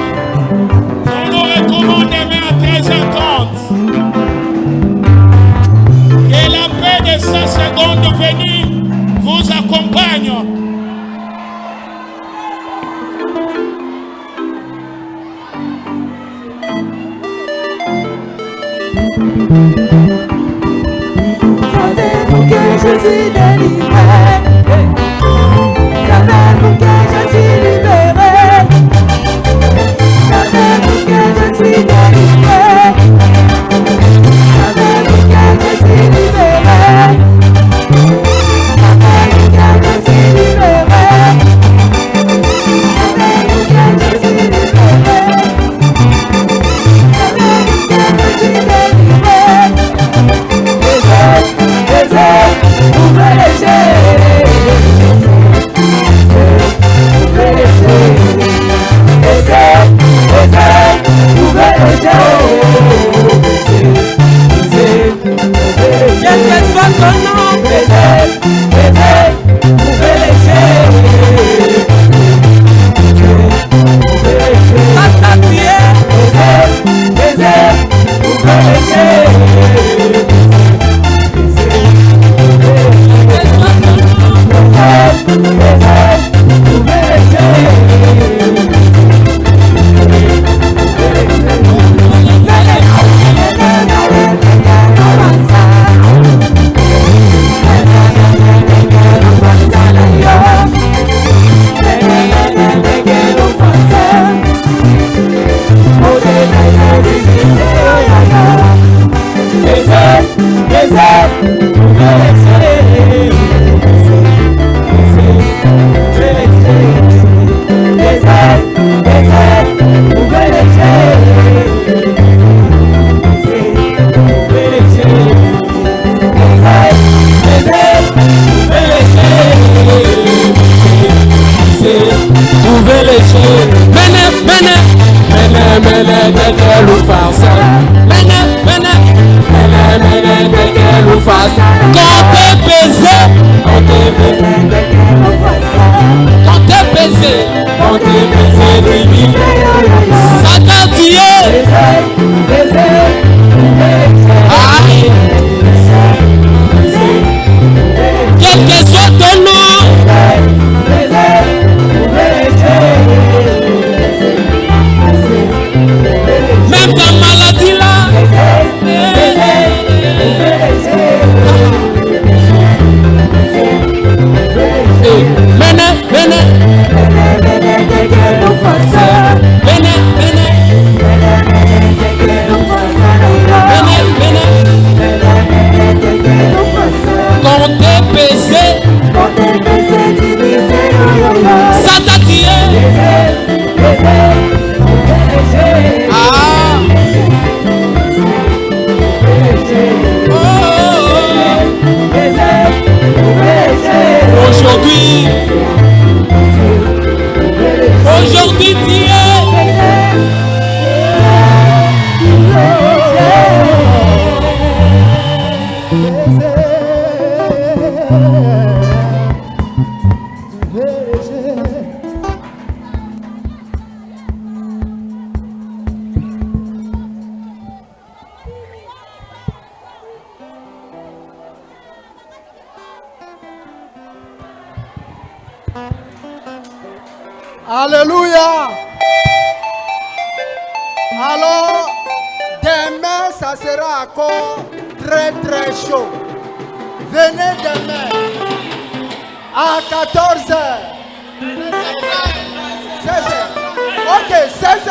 [SPEAKER 5] On nous recommande demain à 13h30. Et la paix de sa seconde venue vous accompagne.
[SPEAKER 3] Savez-vous que je suis délivré? Savez-vous que je suis libéré? Savez-vous que je suis délivré? Savez-vous que je suis libéré? Savez-vous que je suis libéré? Savez-vous que je suis libéré? Savez-vous que je suis délivré? Ouvrez les yeux, ouvrez les yeux, ouvrez les yeux, quel que soit ton nom, ouvrez les yeux, ouvrez les yeux.
[SPEAKER 2] Aujourd'hui, Dieu.
[SPEAKER 6] Alléluia. Alors, demain, ça sera encore très très chaud. Venez demain à 14h. 16h. Ok, 16h.